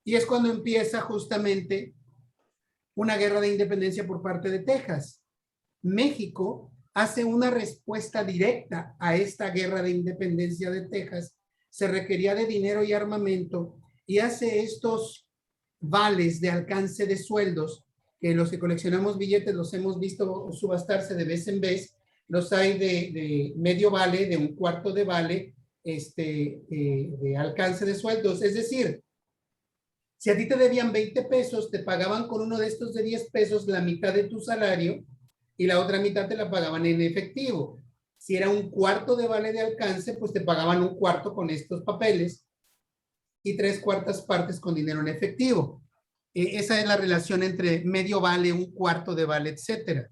y es cuando empieza justamente una guerra de independencia por parte de Texas. México hace una respuesta directa a esta guerra de independencia de Texas. Se requería de dinero y armamento y hace estos vales de alcance de sueldos que los que coleccionamos billetes los hemos visto subastarse de vez en vez. Los hay de medio vale, de un cuarto de vale, de alcance de sueldos. Es decir, si a ti te debían 20 pesos, te pagaban con uno de estos de 10 pesos la mitad de tu salario y la otra mitad te la pagaban en efectivo. Si era un cuarto de vale de alcance, pues te pagaban un cuarto con estos papeles y 3/4 partes con dinero en efectivo. Esa es la relación entre medio vale, un cuarto de vale, etcétera.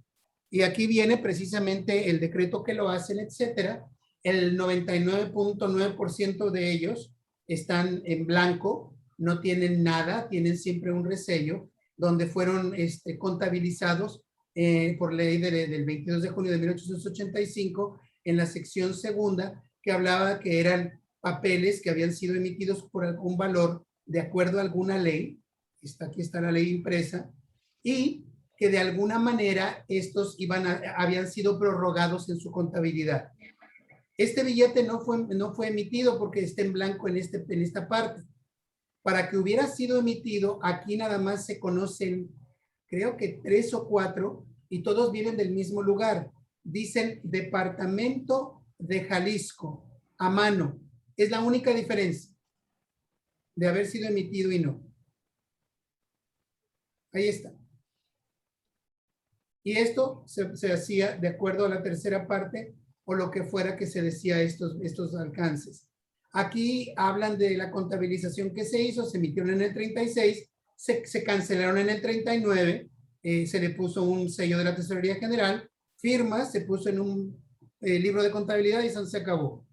Y aquí viene precisamente el decreto que lo hacen, etcétera. El 99.9% de ellos están en blanco, no tienen nada, tienen siempre un resello, donde fueron contabilizados por ley del 22 de junio de 1885 en la sección segunda, que hablaba que eran papeles que habían sido emitidos por algún valor de acuerdo a alguna ley. Aquí está la ley impresa, y que de alguna manera estos habían sido prorrogados en su contabilidad. Este billete no fue emitido porque está en blanco en esta parte. Para que hubiera sido emitido, aquí nada más se conocen, creo que 3 o 4, y todos vienen del mismo lugar. Dicen Departamento de Jalisco, a mano. Es la única diferencia de haber sido emitido y no. Ahí está. Y esto se hacía de acuerdo a la tercera parte o lo que fuera que se decía estos alcances. Aquí hablan de la contabilización que se hizo, se emitieron en el 36, se cancelaron en el 39, se le puso un sello de la Tesorería General, firma, se puso en un libro de contabilidad y se acabó.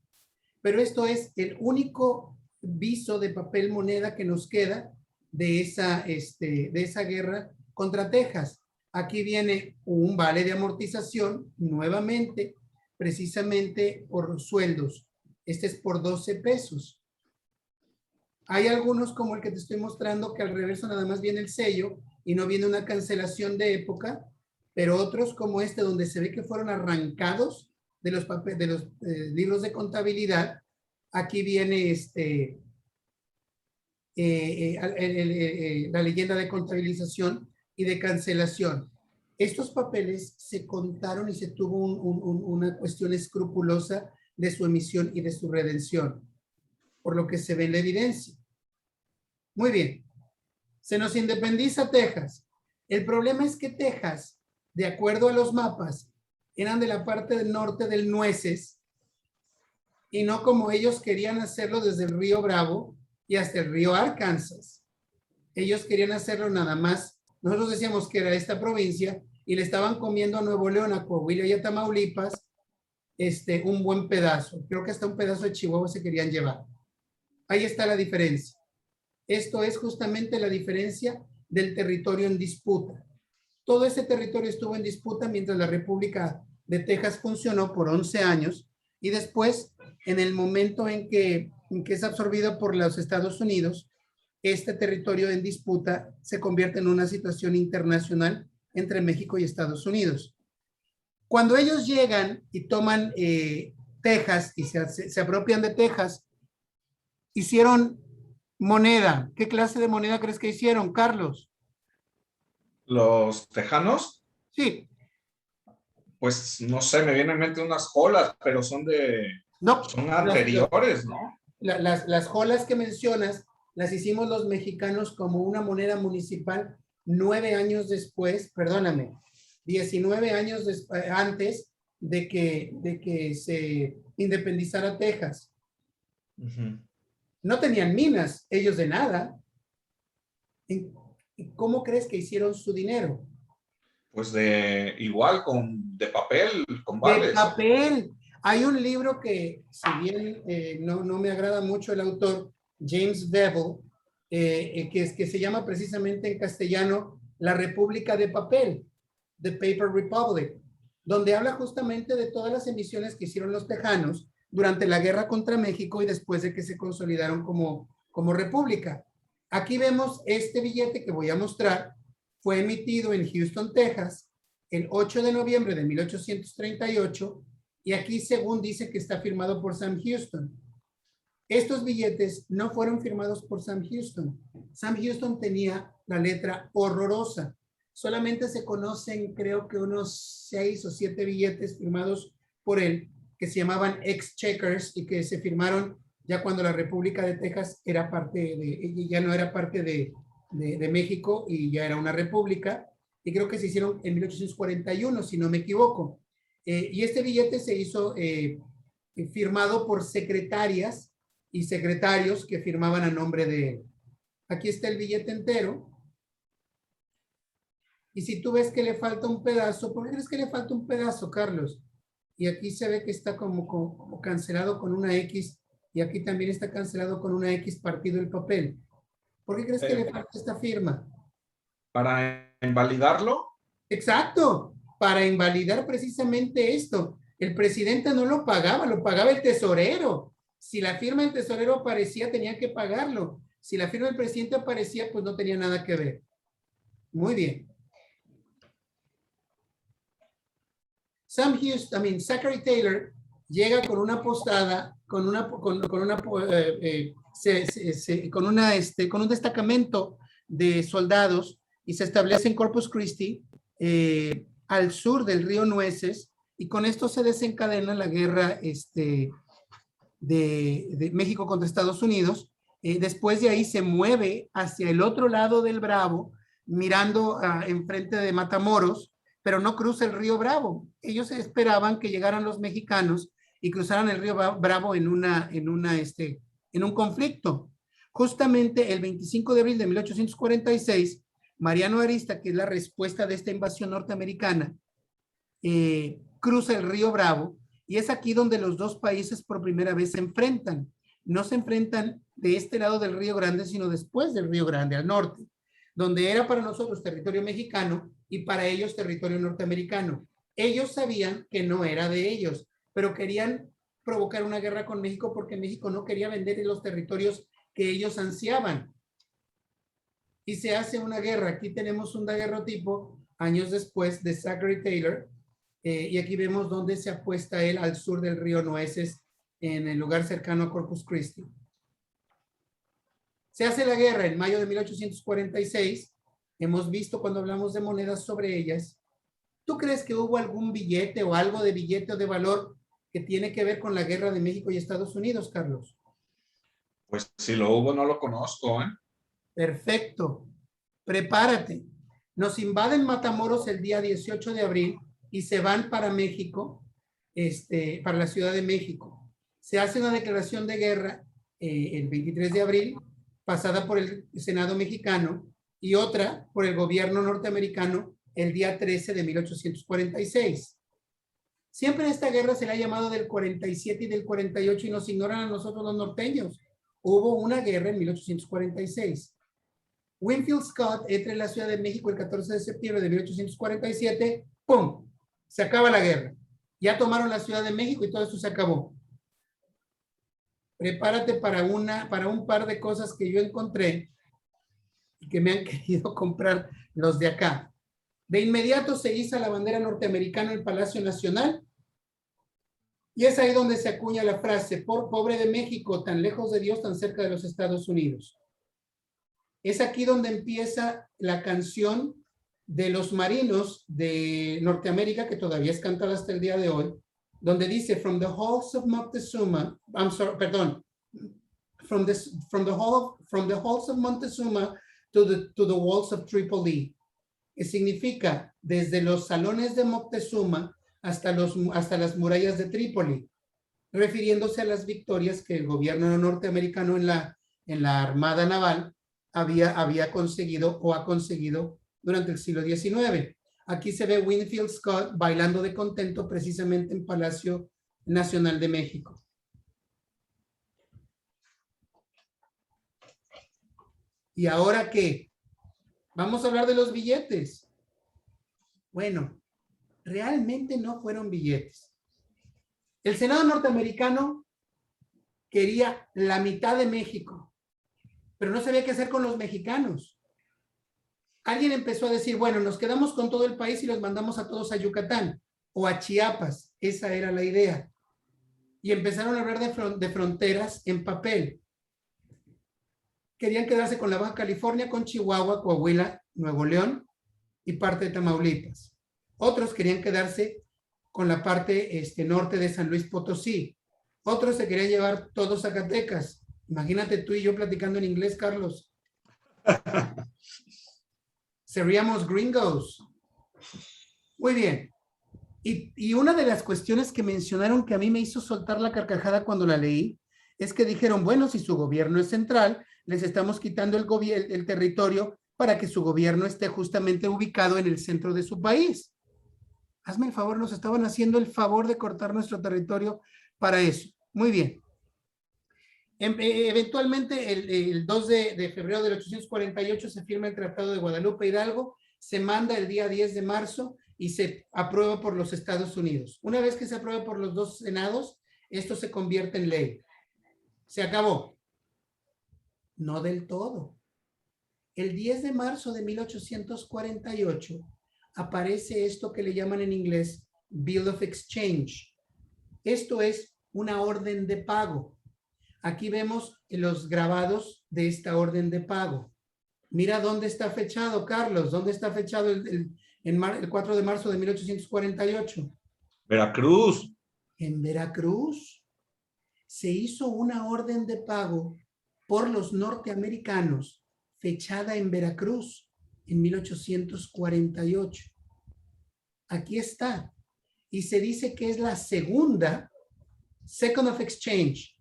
Pero esto es el único viso de papel moneda que nos queda de esa guerra contra Texas. Aquí viene un vale de amortización, nuevamente, precisamente por sueldos. Este es por 12 pesos. Hay algunos como el que te estoy mostrando que al reverso nada más viene el sello y no viene una cancelación de época, pero otros como este donde se ve que fueron arrancados de los libros de contabilidad. Aquí viene la leyenda de contabilización y de cancelación. Estos papeles se contaron y se tuvo una cuestión escrupulosa de su emisión y de su redención, por lo que se ve en la evidencia. Muy bien. Se nos independiza Texas. El problema es que Texas, de acuerdo a los mapas, eran de la parte del norte del Nueces y no como ellos querían hacerlo desde el río Bravo y hasta el río Arkansas. Ellos querían hacerlo nada más. Nosotros decíamos que era esta provincia y le estaban comiendo a Nuevo León, a Coahuila y a Tamaulipas un buen pedazo. Creo que hasta un pedazo de Chihuahua se querían llevar. Ahí está la diferencia. Esto es justamente la diferencia del territorio en disputa. Todo ese territorio estuvo en disputa mientras la República de Texas funcionó por 11 años y después, en el momento en que es absorbido por los Estados Unidos, este territorio en disputa se convierte en una situación internacional entre México y Estados Unidos. Cuando ellos llegan y toman Texas y se apropian de Texas, hicieron moneda. ¿Qué clase de moneda crees que hicieron, Carlos? ¿Los tejanos? Sí. Pues no sé, me vienen en mente unas jolas, pero son anteriores, ¿no? Las jolas que mencionas las hicimos los mexicanos como una moneda municipal 9 años después, perdóname, 19 años antes de que se independizara Texas. No tenían minas, ellos de nada. ¿Cómo crees que hicieron su dinero? Pues igual, de papel, con vales. De papel. Hay un libro que, si bien no me agrada mucho el autor, James Bevel, que se llama precisamente en castellano La República de Papel, The Paper Republic, donde habla justamente de todas las emisiones que hicieron los tejanos durante la guerra contra México y después de que se consolidaron como república. Aquí vemos este billete que voy a mostrar. Fue emitido en Houston, Texas, el 8 de noviembre de 1838, y aquí según dice que está firmado por Sam Houston. Estos billetes no fueron firmados por Sam Houston. Sam Houston tenía la letra horrorosa. Solamente se conocen, creo que unos 6 o 7 billetes firmados por él, que se llamaban exchequers y que se firmaron ya cuando la República de Texas ya no era parte de México y ya era una república, y creo que se hicieron en 1841, si no me equivoco. Y este billete se hizo firmado por secretarias y secretarios que firmaban a nombre de él. Aquí está el billete entero. Y si tú ves que le falta un pedazo, ¿por qué crees que le falta un pedazo, Carlos? Y aquí se ve que está como cancelado con una X, y aquí también está cancelado con una X partido el papel. ¿Por qué crees que le falta esta firma? ¿Para invalidarlo? Exacto, para invalidar precisamente esto. El presidente no lo pagaba el tesorero. Si la firma del tesorero aparecía, tenía que pagarlo. Si la firma del presidente aparecía, pues no tenía nada que ver. Muy bien. Zachary Taylor llega con una postada, con un destacamento de soldados y se establece en Corpus Christi, al sur del río Nueces, y con esto se desencadena la guerra de México contra Estados Unidos. Después de ahí se mueve hacia el otro lado del Bravo, mirando enfrente de Matamoros, pero no cruza el río Bravo. Ellos esperaban que llegaran los mexicanos y cruzaran el río Bravo en un conflicto. Justamente el 25 de abril de 1846, Mariano Arista, que es la respuesta de esta invasión norteamericana, cruza el río Bravo, y es aquí donde los dos países por primera vez se enfrentan. No se enfrentan de este lado del Río Grande, sino después del Río Grande, al norte, donde era para nosotros territorio mexicano y para ellos territorio norteamericano. Ellos sabían que no era de ellos, pero querían provocar una guerra con México porque México no quería vender los territorios que ellos ansiaban. Y se hace una guerra. Aquí tenemos un daguerrotipo años después de Zachary Taylor, y aquí vemos dónde se apuesta él al sur del río Nueces, en el lugar cercano a Corpus Christi. Se hace la guerra en mayo de 1846. Hemos visto cuando hablamos de monedas sobre ellas. ¿Tú crees que hubo algún billete o algo de billete o de valor que tiene que ver con la guerra de México y Estados Unidos, Carlos? Pues si lo hubo, no lo conozco, ¿eh? Perfecto. Prepárate. Nos invaden Matamoros el día 18 de abril y se van para México, para la Ciudad de México. Se hace una declaración de guerra el 23 de abril, pasada por el Senado mexicano, y otra por el gobierno norteamericano el día 13 de 1846. Siempre en esta guerra se le ha llamado del 47 y del 48 y nos ignoran a nosotros los norteños. Hubo una guerra en 1846. Winfield Scott entra en la Ciudad de México el 14 de septiembre de 1847. ¡Pum! Se acaba la guerra. Ya tomaron la Ciudad de México y todo esto se acabó. Prepárate para un par de cosas que yo encontré y que me han querido comprar los de acá. De inmediato se iza la bandera norteamericana en el Palacio Nacional, y es ahí donde se acuña la frase: por pobre de México, tan lejos de Dios, tan cerca de los Estados Unidos. Es aquí donde empieza la canción de los marinos de Norteamérica, que todavía es cantada hasta el día de hoy, donde dice: from the halls of Moctezuma, from the halls of Montezuma to the walls of Tripoli, que significa desde los salones de Moctezuma hasta las murallas de Trípoli, refiriéndose a las victorias que el gobierno norteamericano en la Armada Naval había conseguido o ha conseguido durante el siglo XIX. Aquí se ve Winfield Scott bailando de contento precisamente en Palacio Nacional de México. ¿Y ahora qué? Vamos a hablar de los billetes. Bueno, realmente no fueron billetes. El Senado norteamericano quería la mitad de México, pero no sabía qué hacer con los mexicanos. Alguien empezó a decir: bueno, nos quedamos con todo el país y los mandamos a todos a Yucatán o a Chiapas. Esa era la idea. Y empezaron a hablar de fronteras en papel. Querían quedarse con la Baja California, con Chihuahua, Coahuila, Nuevo León y parte de Tamaulipas. Otros querían quedarse con la parte norte de San Luis Potosí. Otros se querían llevar todos Zacatecas. Imagínate tú y yo platicando en inglés, Carlos. Seríamos gringos. Muy bien. Y una de las cuestiones que mencionaron que a mí me hizo soltar la carcajada cuando la leí es que dijeron: bueno, si su gobierno es central, les estamos quitando el territorio para que su gobierno esté justamente ubicado en el centro de su país. Hazme el favor, nos estaban haciendo el favor de cortar nuestro territorio para eso. Muy bien. Eventualmente, el 2 de febrero de 1848 se firma el Tratado de Guadalupe Hidalgo, se manda el día 10 de marzo y se aprueba por los Estados Unidos. Una vez que se aprueba por los dos senados, esto se convierte en ley. Se acabó. No del todo. El 10 de marzo de 1848 aparece esto que le llaman en inglés Bill of Exchange. Esto es una orden de pago. Aquí vemos los grabados de esta orden de pago. Mira dónde está fechado, Carlos. ¿Dónde está fechado el 4 de marzo de 1848? Veracruz. En Veracruz. Se hizo una orden de pago por los norteamericanos fechada en Veracruz en 1848. aquí está. Y se dice que es la segunda, second of exchange.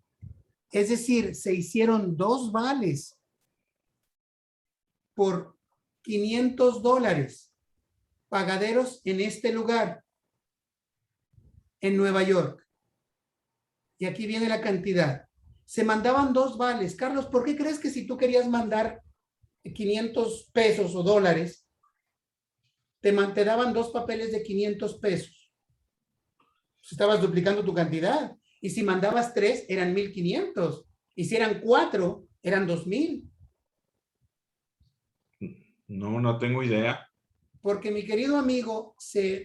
Es decir, se hicieron 2 vales por $500 pagaderos en este lugar, en Nueva York. Y aquí viene la cantidad. Se mandaban 2 vales. Carlos, ¿por qué crees que si tú querías mandar 500 pesos o dólares, te daban 2 papeles de 500 pesos? Pues estabas duplicando tu cantidad. Y si mandabas 3, eran 1,500. Y si eran 4, eran 2,000. No, no tengo idea. Porque, mi querido amigo,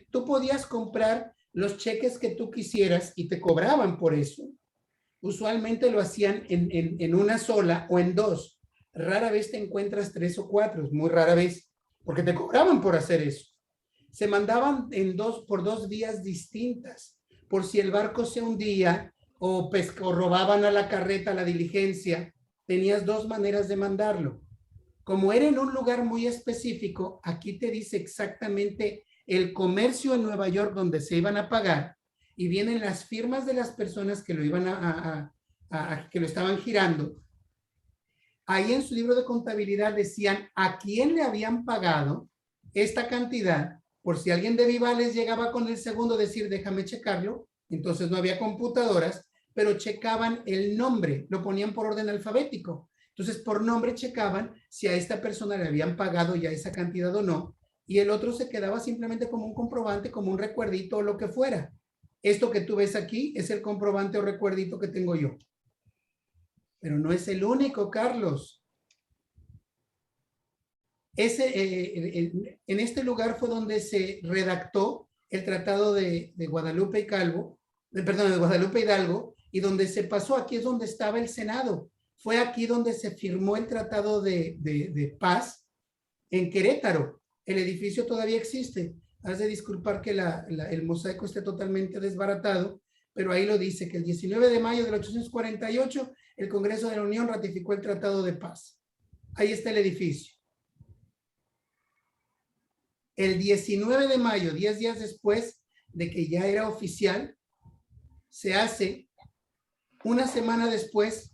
tú podías comprar los cheques que tú quisieras y te cobraban por eso. Usualmente lo hacían en una sola o en 2. Rara vez te encuentras 3 o 4, muy rara vez, porque te cobraban por hacer eso. Se mandaban por 2 vías distintas, por si el barco se hundía o robaban a la carreta, a la diligencia, tenías 2 maneras de mandarlo. Como era en un lugar muy específico, aquí te dice exactamente el comercio en Nueva York donde se iban a pagar, y vienen las firmas de las personas que lo iban que lo estaban girando. Ahí en su libro de contabilidad decían a quién le habían pagado esta cantidad, por si alguien de Vivales llegaba con el segundo, decir, déjame checarlo. Entonces no había computadoras, pero checaban el nombre, lo ponían por orden alfabético. Entonces, por nombre checaban si a esta persona le habían pagado ya esa cantidad o no, y el otro se quedaba simplemente como un comprobante, como un recuerdito o lo que fuera. Esto que tú ves aquí es el comprobante o recuerdito que tengo yo. Pero no es el único, Carlos. En este lugar fue donde se redactó el Tratado de Guadalupe y Calvo, de Guadalupe Hidalgo, y donde se pasó, aquí es donde estaba el Senado. Fue aquí donde se firmó el Tratado de Paz en Querétaro. El edificio todavía existe. Has de disculpar que el mosaico esté totalmente desbaratado, pero ahí lo dice, que el 19 de mayo de 1848 el Congreso de la Unión ratificó el Tratado de Paz. Ahí está el edificio. El 19 de mayo, 10 días después de que ya era oficial, se hace, una semana después,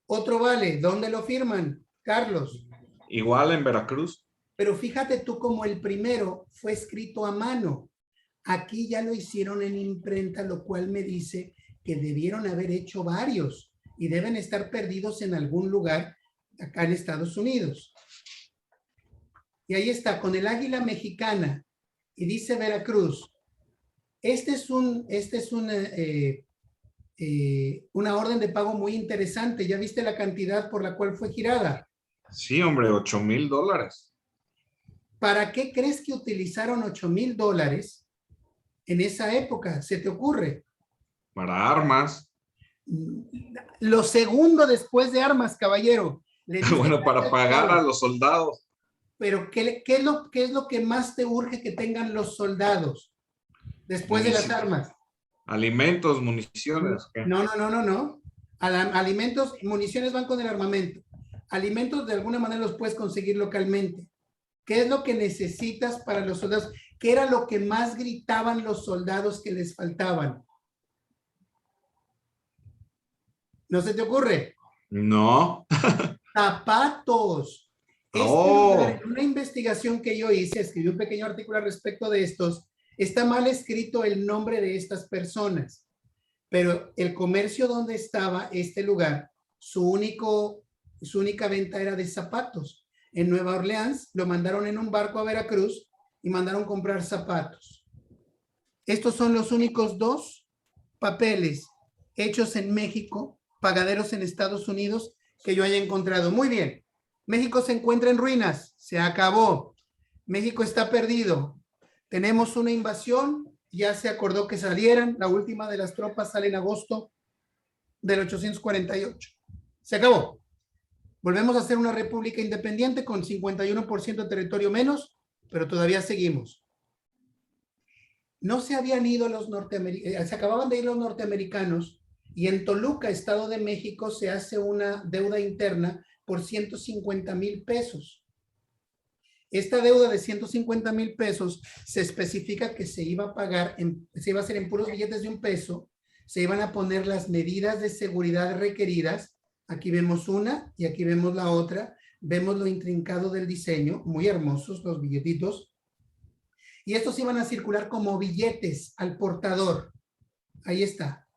otro vale. ¿Dónde lo firman, Carlos? Igual en Veracruz. Pero fíjate tú como el primero fue escrito a mano. Aquí ya lo hicieron en imprenta, lo cual me dice que debieron haber hecho varios y deben estar perdidos en algún lugar acá en Estados Unidos. Y ahí está, con el águila mexicana, y dice Veracruz. Este es una orden de pago muy interesante. ¿Ya viste la cantidad por la cual fue girada? Sí, hombre, $8,000. ¿Para qué crees que utilizaron $8,000 en esa época? ¿Se te ocurre? Para armas. Lo segundo después de armas, caballero. Bueno, para pagar a los soldados. Pero ¿qué es lo que más te urge que tengan los soldados después de las armas? Alimentos, municiones. No. Alimentos, municiones van con el armamento. Alimentos de alguna manera los puedes conseguir localmente. ¿Qué es lo que necesitas para los soldados? ¿Qué era lo que más gritaban los soldados que les faltaban? ¿No se te ocurre? No. Zapatos. Lugar, en una investigación que yo hice, escribí un pequeño artículo al respecto de estos. Está mal escrito el nombre de estas personas, pero el comercio donde estaba este lugar, su única venta era de zapatos. En Nueva Orleans lo mandaron en un barco a Veracruz y mandaron comprar zapatos. Estos son los únicos 2 papeles hechos en México, pagaderos en Estados Unidos, que yo haya encontrado. Muy bien. México se encuentra en ruinas. Se acabó. México está perdido. Tenemos una invasión. Ya se acordó que salieran. La última de las tropas sale en agosto del 848. Se acabó. Volvemos a ser una república independiente con 51% de territorio menos, pero todavía seguimos. No se habían ido los norteamericanos, se acababan de ir los norteamericanos, y en Toluca, Estado de México, se hace una deuda interna por 150,000 pesos. esta deuda de 150,000 pesos se especifica que se iba a pagar, se iba a hacer en puros billetes de $1, se iban a poner las medidas de seguridad requeridas. Aquí vemos una y aquí vemos la otra. Vemos lo intrincado del diseño, muy hermosos los billetitos. Y estos iban a circular como billetes al portador. Ahí está.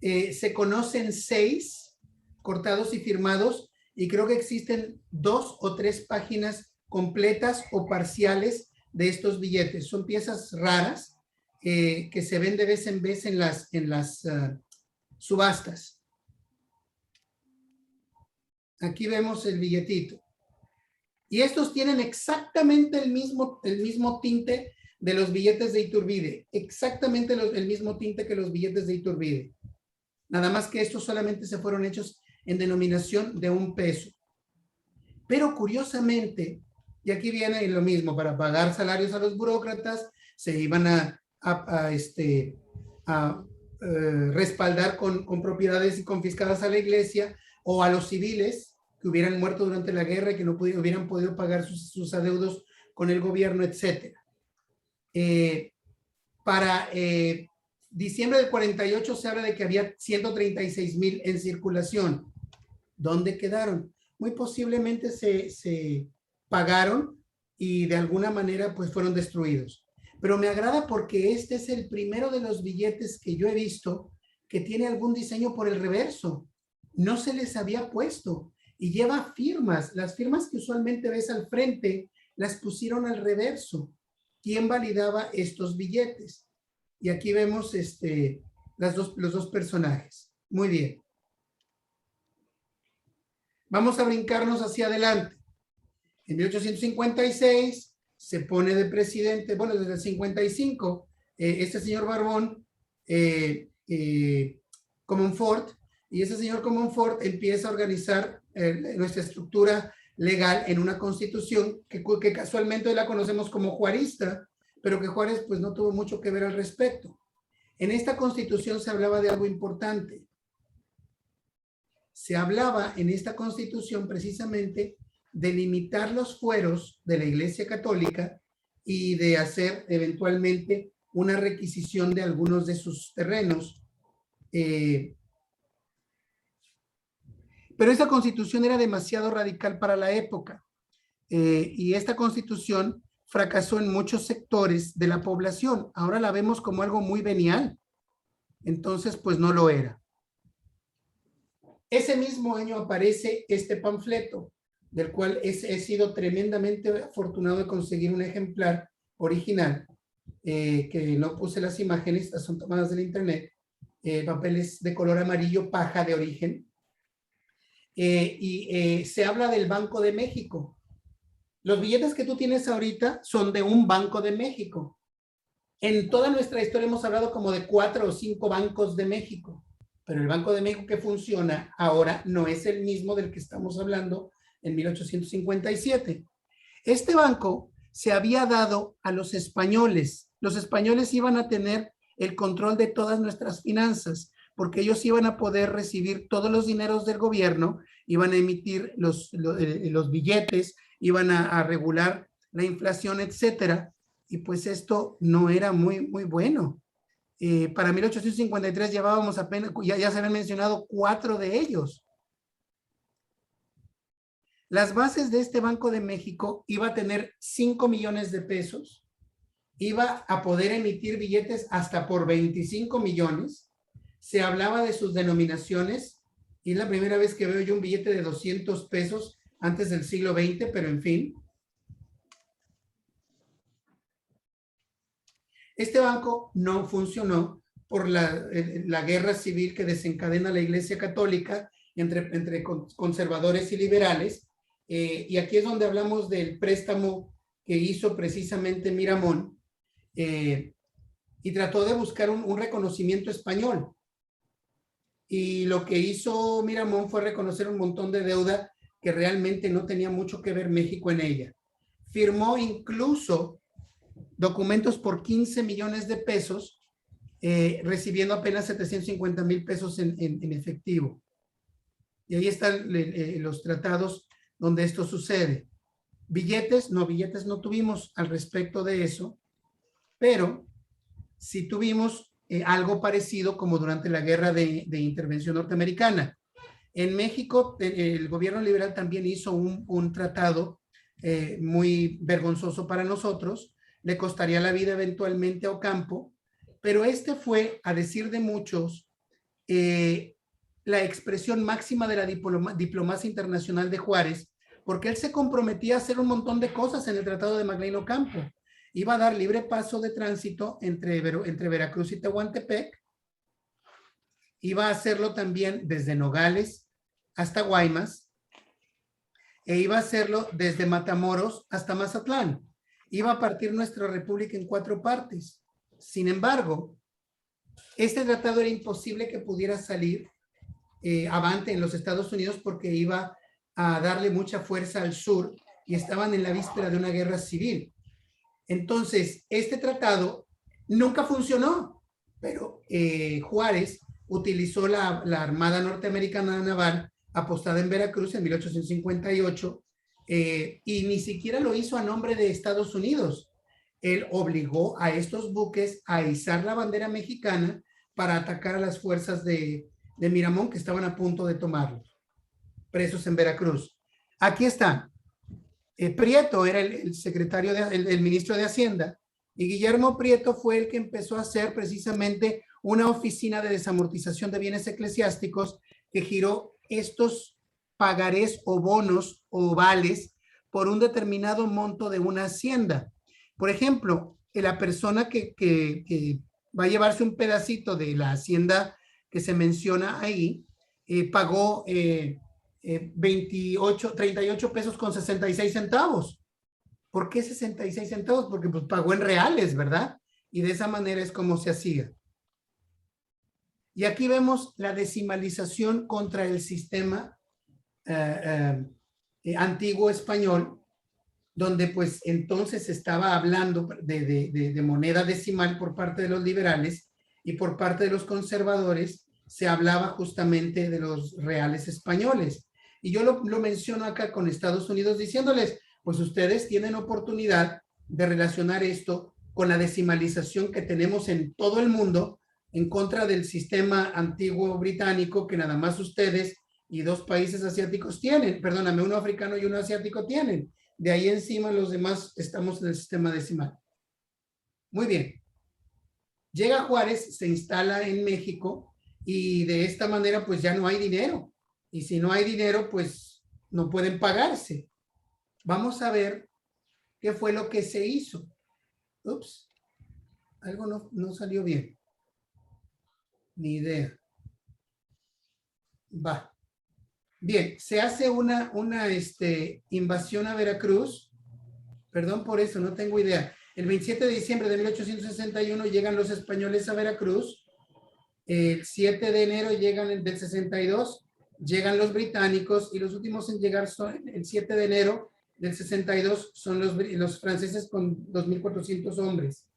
Se conocen 6 cortados y firmados, y creo que existen 2 o 3 páginas completas o parciales de estos billetes. Son piezas raras que se ven de vez en vez en las subastas. Aquí vemos el billetito. Y estos tienen exactamente el mismo tinte de los billetes de Iturbide. Exactamente el mismo tinte que los billetes de Iturbide. Nada más que estos solamente se fueron hechos en denominación de $1. Pero curiosamente, y aquí viene lo mismo, para pagar salarios a los burócratas, se iban a respaldar con propiedades confiscadas a la iglesia o a los civiles que hubieran muerto durante la guerra y que no hubieran podido pagar sus adeudos con el gobierno, etc. Para diciembre del 48 se habla de que había 136,000 en circulación. ¿Dónde quedaron? Muy posiblemente se pagaron y de alguna manera pues fueron destruidos. Pero me agrada porque este es el primero de los billetes que yo he visto que tiene algún diseño por el reverso. No se les había puesto y lleva firmas. Las firmas que usualmente ves al frente las pusieron al reverso. ¿Quién validaba estos billetes? Y aquí vemos los dos personajes. Muy bien. Vamos a brincarnos hacia adelante. En 1856 se pone de presidente, bueno, desde el 55, este señor Barbón, Comonfort, y ese señor Comonfort empieza a organizar nuestra estructura legal en una constitución que casualmente hoy la conocemos como juarista, pero que Juárez pues no tuvo mucho que ver al respecto. En esta constitución se hablaba de algo importante. Se hablaba en esta constitución precisamente de limitar los fueros de la Iglesia Católica y de hacer eventualmente una requisición de algunos de sus terrenos. Pero esta constitución era demasiado radical para la época y esta constitución fracasó en muchos sectores de la población. Ahora la vemos como algo muy venial. Entonces, pues no lo era. Ese mismo año aparece este panfleto, del cual he sido tremendamente afortunado de conseguir un ejemplar original, que no puse las imágenes, son tomadas del internet, papeles de color amarillo paja de origen, se habla del Banco de México. Los billetes que tú tienes ahorita son de un Banco de México. En toda nuestra historia hemos hablado como de 4 o 5 bancos de México, pero el Banco de México que funciona ahora no es el mismo del que estamos hablando en 1857. Este banco se había dado a los españoles. Los españoles iban a tener el control de todas nuestras finanzas, porque ellos iban a poder recibir todos los dineros del gobierno, iban a emitir los billetes, iban a regular la inflación, etcétera. Y pues esto no era muy bueno. Para 1853 llevábamos apenas, ya se habían mencionado 4 de ellos. Las bases de este Banco de México iba a tener 5 millones de pesos, iba a poder emitir billetes hasta por 25 millones, se hablaba de sus denominaciones, y es la primera vez que veo yo un billete de 200 pesos antes del siglo XX, pero en fin. Este banco no funcionó por la guerra civil que desencadena la Iglesia Católica entre conservadores y liberales, y aquí es donde hablamos del préstamo que hizo precisamente Miramón, y trató de buscar un reconocimiento español. Y lo que hizo Miramón fue reconocer un montón de deuda que realmente no tenía mucho que ver México en ella. Firmó incluso documentos por 15 millones de pesos, recibiendo apenas 750,000 pesos en efectivo. Y ahí están los tratados donde esto sucede. Billetes no tuvimos al respecto de eso, pero sí tuvimos algo parecido como durante la guerra de intervención norteamericana. En México, el gobierno liberal también hizo un tratado muy vergonzoso para nosotros, le costaría la vida eventualmente a Ocampo, pero este fue, a decir de muchos, la expresión máxima de la diplomacia internacional de Juárez, porque él se comprometía a hacer un montón de cosas en el Tratado de Magdaleno Ocampo. Iba a dar libre paso de tránsito entre Veracruz y Tehuantepec, iba a hacerlo también desde Nogales hasta Guaymas, e iba a hacerlo desde Matamoros hasta Mazatlán. Iba a partir nuestra república en 4 partes. Sin embargo, este tratado era imposible que pudiera salir avante en los Estados Unidos porque iba a darle mucha fuerza al sur y estaban en la víspera de una guerra civil. Entonces, este tratado nunca funcionó, pero Juárez utilizó la Armada Norteamericana Naval apostada en Veracruz en 1858 y ni siquiera lo hizo a nombre de Estados Unidos. Él obligó a estos buques a izar la bandera mexicana para atacar a las fuerzas de Miramón que estaban a punto de tomarlos, presos en Veracruz. Aquí está. Prieto era el secretario, el ministro de Hacienda, y Guillermo Prieto fue el que empezó a hacer precisamente una oficina de desamortización de bienes eclesiásticos que giró estos pagarés o bonos o vales por un determinado monto de una hacienda. Por ejemplo, la persona que va a llevarse un pedacito de la hacienda que se menciona ahí, pagó 38 pesos con 66 centavos. ¿Por qué 66 centavos? Porque pues pagó en reales, ¿verdad? Y de esa manera es como se hacía. Y aquí vemos la decimalización contra el sistema antiguo español, donde pues entonces estaba hablando de moneda decimal por parte de los liberales y por parte de los conservadores se hablaba justamente de los reales españoles. Y yo lo menciono acá con Estados Unidos diciéndoles, pues ustedes tienen oportunidad de relacionar esto con la decimalización que tenemos en todo el mundo en contra del sistema antiguo británico que nada más ustedes y 2 países asiáticos tienen, perdóname, uno africano y uno asiático tienen. De ahí encima los demás estamos en el sistema decimal. Muy bien. Llega Juárez, se instala en México y de esta manera pues ya no hay dinero. Y si no hay dinero pues no pueden pagarse. Vamos a ver qué fue lo que se hizo. Ups, algo no salió bien. Ni idea. Va. Bien, se hace una invasión a Veracruz. Perdón por eso, no tengo idea. El 27 de diciembre de 1861 llegan los españoles a Veracruz. El 7 de enero llegan del 62, llegan los británicos y los últimos en llegar son el 7 de enero del 62 son los franceses con 2,400 hombres.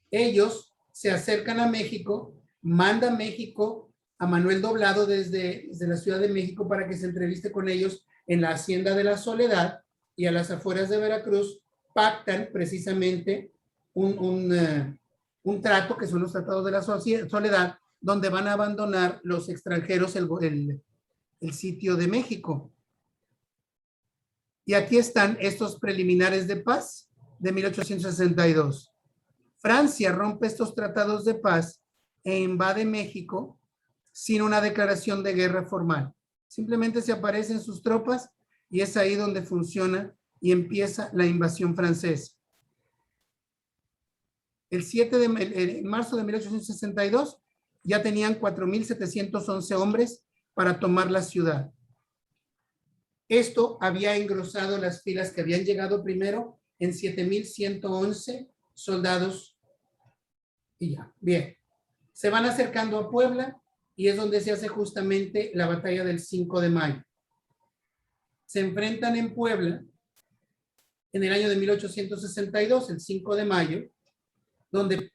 Ellos se acercan a México, manda México a Manuel Doblado desde la Ciudad de México para que se entreviste con ellos en la Hacienda de la Soledad y a las afueras de Veracruz pactan precisamente un trato que son los tratados de la Soledad donde van a abandonar los extranjeros el sitio de México. Y aquí están estos preliminares de paz de 1862. Francia rompe estos tratados de paz e invade México sin una declaración de guerra formal. Simplemente se aparecen sus tropas y es ahí donde funciona y empieza la invasión francesa. En marzo de 1862 ya tenían 4,711 hombres para tomar la ciudad. Esto había engrosado las filas que habían llegado primero en 7,111 soldados y ya. Bien, se van acercando a Puebla y es donde se hace justamente la batalla del 5 de mayo. Se enfrentan en Puebla en el año de 1862, el 5 de mayo, donde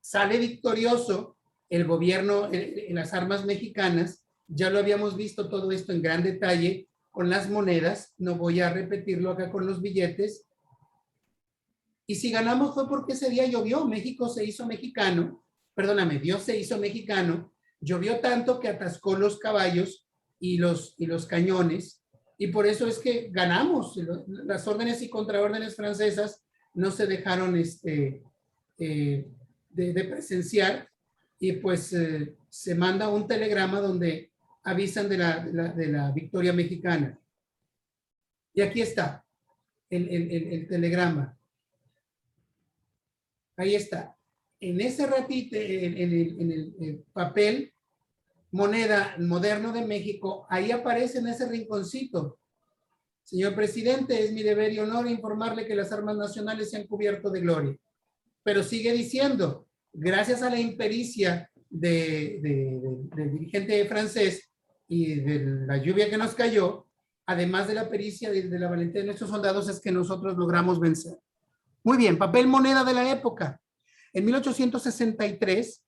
sale victorioso el gobierno en las armas mexicanas. Ya lo habíamos visto todo esto en gran detalle con las monedas, no voy a repetirlo acá con los billetes. Y si ganamos fue porque ese día llovió, México se hizo mexicano, perdóname, Dios se hizo mexicano, llovió tanto que atascó los caballos y los cañones, y por eso es que ganamos. Las órdenes y contraórdenes francesas no se dejaron de presenciar, y pues se manda un telegrama donde avisan de la victoria mexicana. Y aquí está el telegrama. Ahí está. En ese ratito, en el papel moneda moderno de México, ahí aparece en ese rinconcito: señor presidente, es mi deber y honor informarle que las armas nacionales se han cubierto de gloria. Pero sigue diciendo, gracias a la impericia del dirigente francés y de la lluvia que nos cayó, además de la pericia de la valentía de nuestros soldados, es que nosotros logramos vencer. Muy bien, papel moneda de la época. En 1863,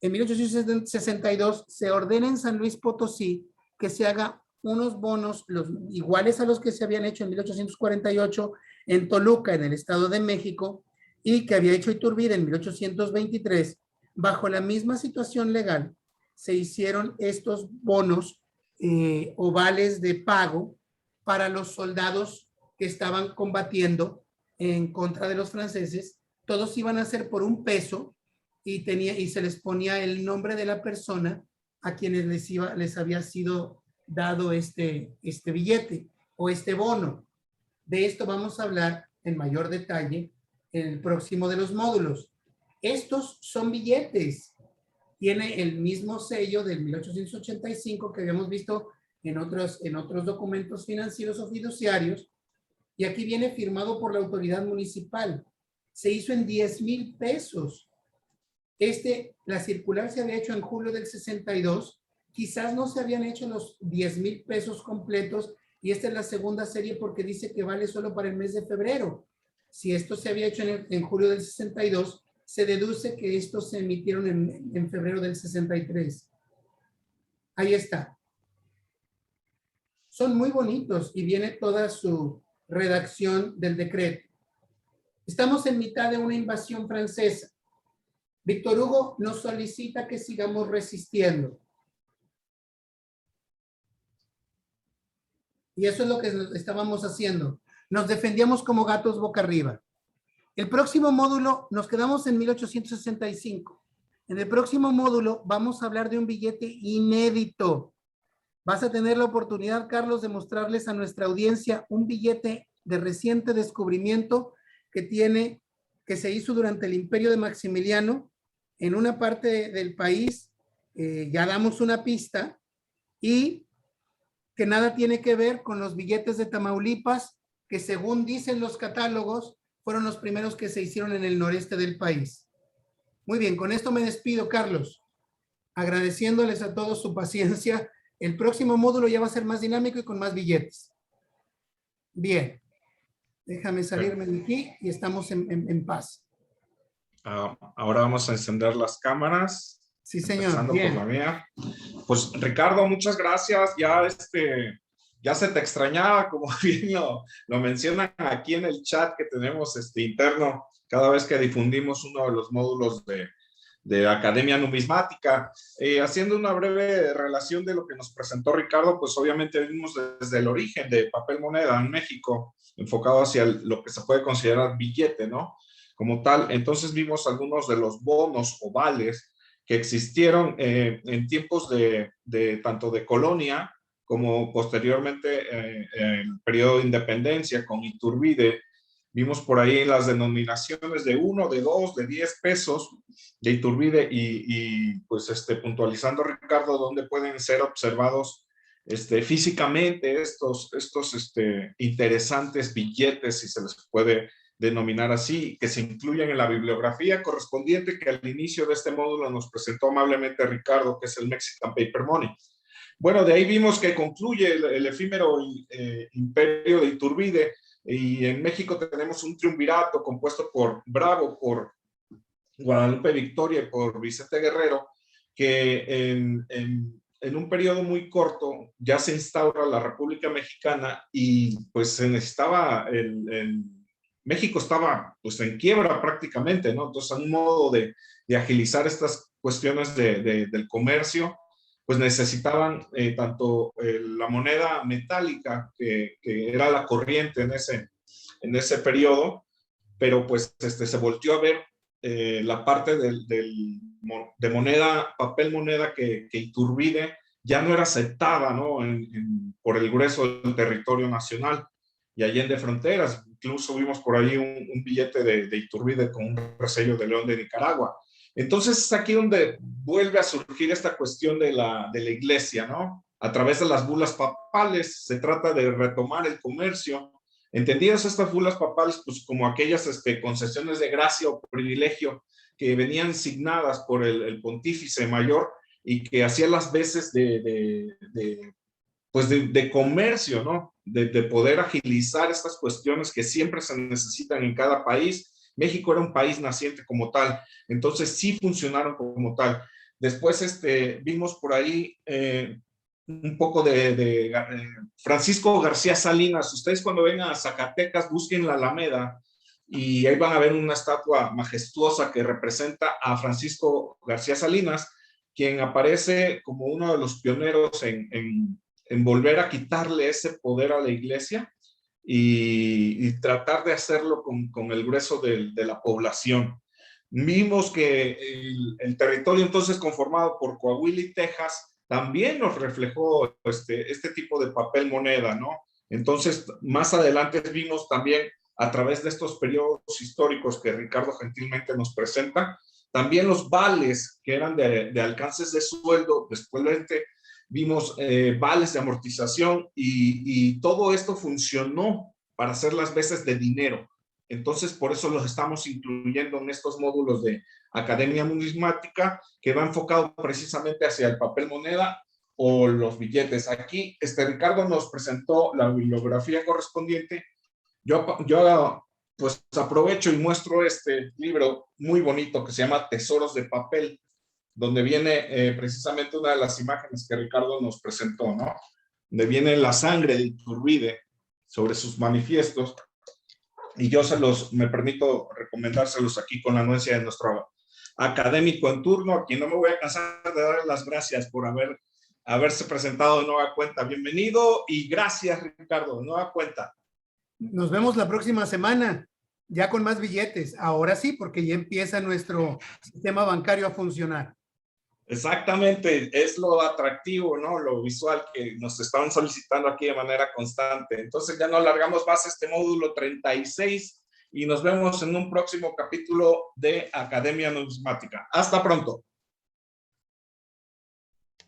en 1862 se ordena en San Luis Potosí que se haga unos bonos iguales a los que se habían hecho en 1848 en Toluca, en el Estado de México, y que había hecho Iturbide en 1823. Bajo la misma situación legal, se hicieron estos bonos ovales de pago para los soldados que estaban combatiendo en contra de los franceses. Todos iban a ser por $1 y se les ponía el nombre de la persona a quienes les había sido dado este billete o este bono. De esto vamos a hablar en mayor detalle en el próximo de los módulos. Estos son billetes. Tiene el mismo sello del 1885 que habíamos visto en otros documentos financieros o fiduciarios, y aquí viene firmado por la autoridad municipal. Se hizo en 10,000 pesos. La circular se había hecho en julio del 62. Quizás no se habían hecho los 10,000 pesos completos, y esta es la segunda serie porque dice que vale solo para el mes de febrero. Si esto se había hecho en julio del 62, se deduce que estos se emitieron en febrero del 63. Ahí está. Son muy bonitos y viene toda su redacción del decreto. Estamos en mitad de una invasión francesa. Víctor Hugo nos solicita que sigamos resistiendo. Y eso es lo que estábamos haciendo. Nos defendíamos como gatos boca arriba. El próximo módulo, nos quedamos en 1865. En el próximo módulo vamos a hablar de un billete inédito. Vas a tener la oportunidad, Carlos, de mostrarles a nuestra audiencia un billete de reciente descubrimiento que se hizo durante el imperio de Maximiliano en una parte del país. Ya damos una pista, y que nada tiene que ver con los billetes de Tamaulipas, que según dicen los catálogos, fueron los primeros que se hicieron en el noreste del país. Muy bien, con esto me despido, Carlos, agradeciéndoles a todos su paciencia. El próximo módulo ya va a ser más dinámico y con más billetes. Bien, déjame salirme de aquí y estamos en paz. Ahora vamos a encender las cámaras. Sí, señor. Empezando Bien. por la mía. Pues Ricardo, muchas gracias. Ya se te extrañaba, como bien lo mencionan aquí en el chat que tenemos interno cada vez que difundimos uno de los módulos de Academia Numismática. Haciendo una breve relación de lo que nos presentó Ricardo, pues obviamente vimos desde el origen de papel moneda en México, enfocado hacia lo que se puede considerar billete, ¿no? Como tal. Entonces vimos algunos de los bonos o vales que existieron en tiempos tanto de colonia como posteriormente en el periodo de independencia con Iturbide. Vimos por ahí las denominaciones de 1, de 2, de 10 pesos de Iturbide y pues puntualizando, Ricardo, dónde pueden ser observados físicamente estos interesantes billetes, si se les puede denominar así, que se incluyen en la bibliografía correspondiente que al inicio de este módulo nos presentó amablemente Ricardo, que es el Mexican Paper Money. Bueno, de ahí vimos que concluye el efímero imperio de Iturbide, y en México tenemos un triunvirato compuesto por Bravo, por Guadalupe Victoria y por Vicente Guerrero, que en un periodo muy corto ya se instaura la República Mexicana y pues se necesitaba, México estaba pues en quiebra prácticamente, ¿no? Entonces, un modo de agilizar estas cuestiones del comercio, pues necesitaban tanto la moneda metálica, que era la corriente en ese periodo, pero pues se volteó a ver la parte de moneda, papel moneda que Iturbide ya no era aceptada, ¿no? Por el grueso del territorio nacional y allende fronteras. Incluso vimos por ahí un billete de Iturbide con un resello de León de Nicaragua. Entonces es aquí donde vuelve a surgir esta cuestión de la iglesia, ¿no? A través de las bulas papales se trata de retomar el comercio, entendidas estas bulas papales pues como aquellas concesiones de gracia o privilegio que venían signadas por el pontífice mayor y que hacía las veces de comercio, ¿no? De poder agilizar estas cuestiones que siempre se necesitan en cada país. México era un país naciente como tal, entonces sí funcionaron como tal. Después vimos por ahí un poco de Francisco García Salinas. Ustedes cuando vengan a Zacatecas busquen la Alameda y ahí van a ver una estatua majestuosa que representa a Francisco García Salinas, quien aparece como uno de los pioneros en volver a quitarle ese poder a la iglesia y tratar de hacerlo con el grueso de la población. Vimos que el territorio entonces conformado por Coahuila y Texas también nos reflejó este tipo de papel moneda, ¿no? Entonces, más adelante vimos también a través de estos periodos históricos que Ricardo gentilmente nos presenta, también los vales que eran de alcances de sueldo, después vimos vales de amortización y todo esto funcionó para hacer las veces de dinero. Entonces, por eso los estamos incluyendo en estos módulos de Academia Numismática, que va enfocado precisamente hacia el papel moneda o los billetes. Aquí, Ricardo nos presentó la bibliografía correspondiente. Yo pues aprovecho y muestro este libro muy bonito que se llama Tesoros de Papel, donde viene precisamente una de las imágenes que Ricardo nos presentó, ¿no? Donde viene la sangre de Iturbide sobre sus manifiestos. Y yo me permito recomendárselos aquí con la anuencia de nuestro académico en turno, a quien no me voy a cansar de dar las gracias por haberse presentado de nueva cuenta. Bienvenido y gracias, Ricardo, de nueva cuenta. Nos vemos la próxima semana, ya con más billetes. Ahora sí, porque ya empieza nuestro sistema bancario a funcionar. Exactamente, es lo atractivo, ¿no? Lo visual que nos estaban solicitando aquí de manera constante. Entonces ya no alargamos más este módulo 36 y nos vemos en un próximo capítulo de Academia Numismática. Hasta pronto.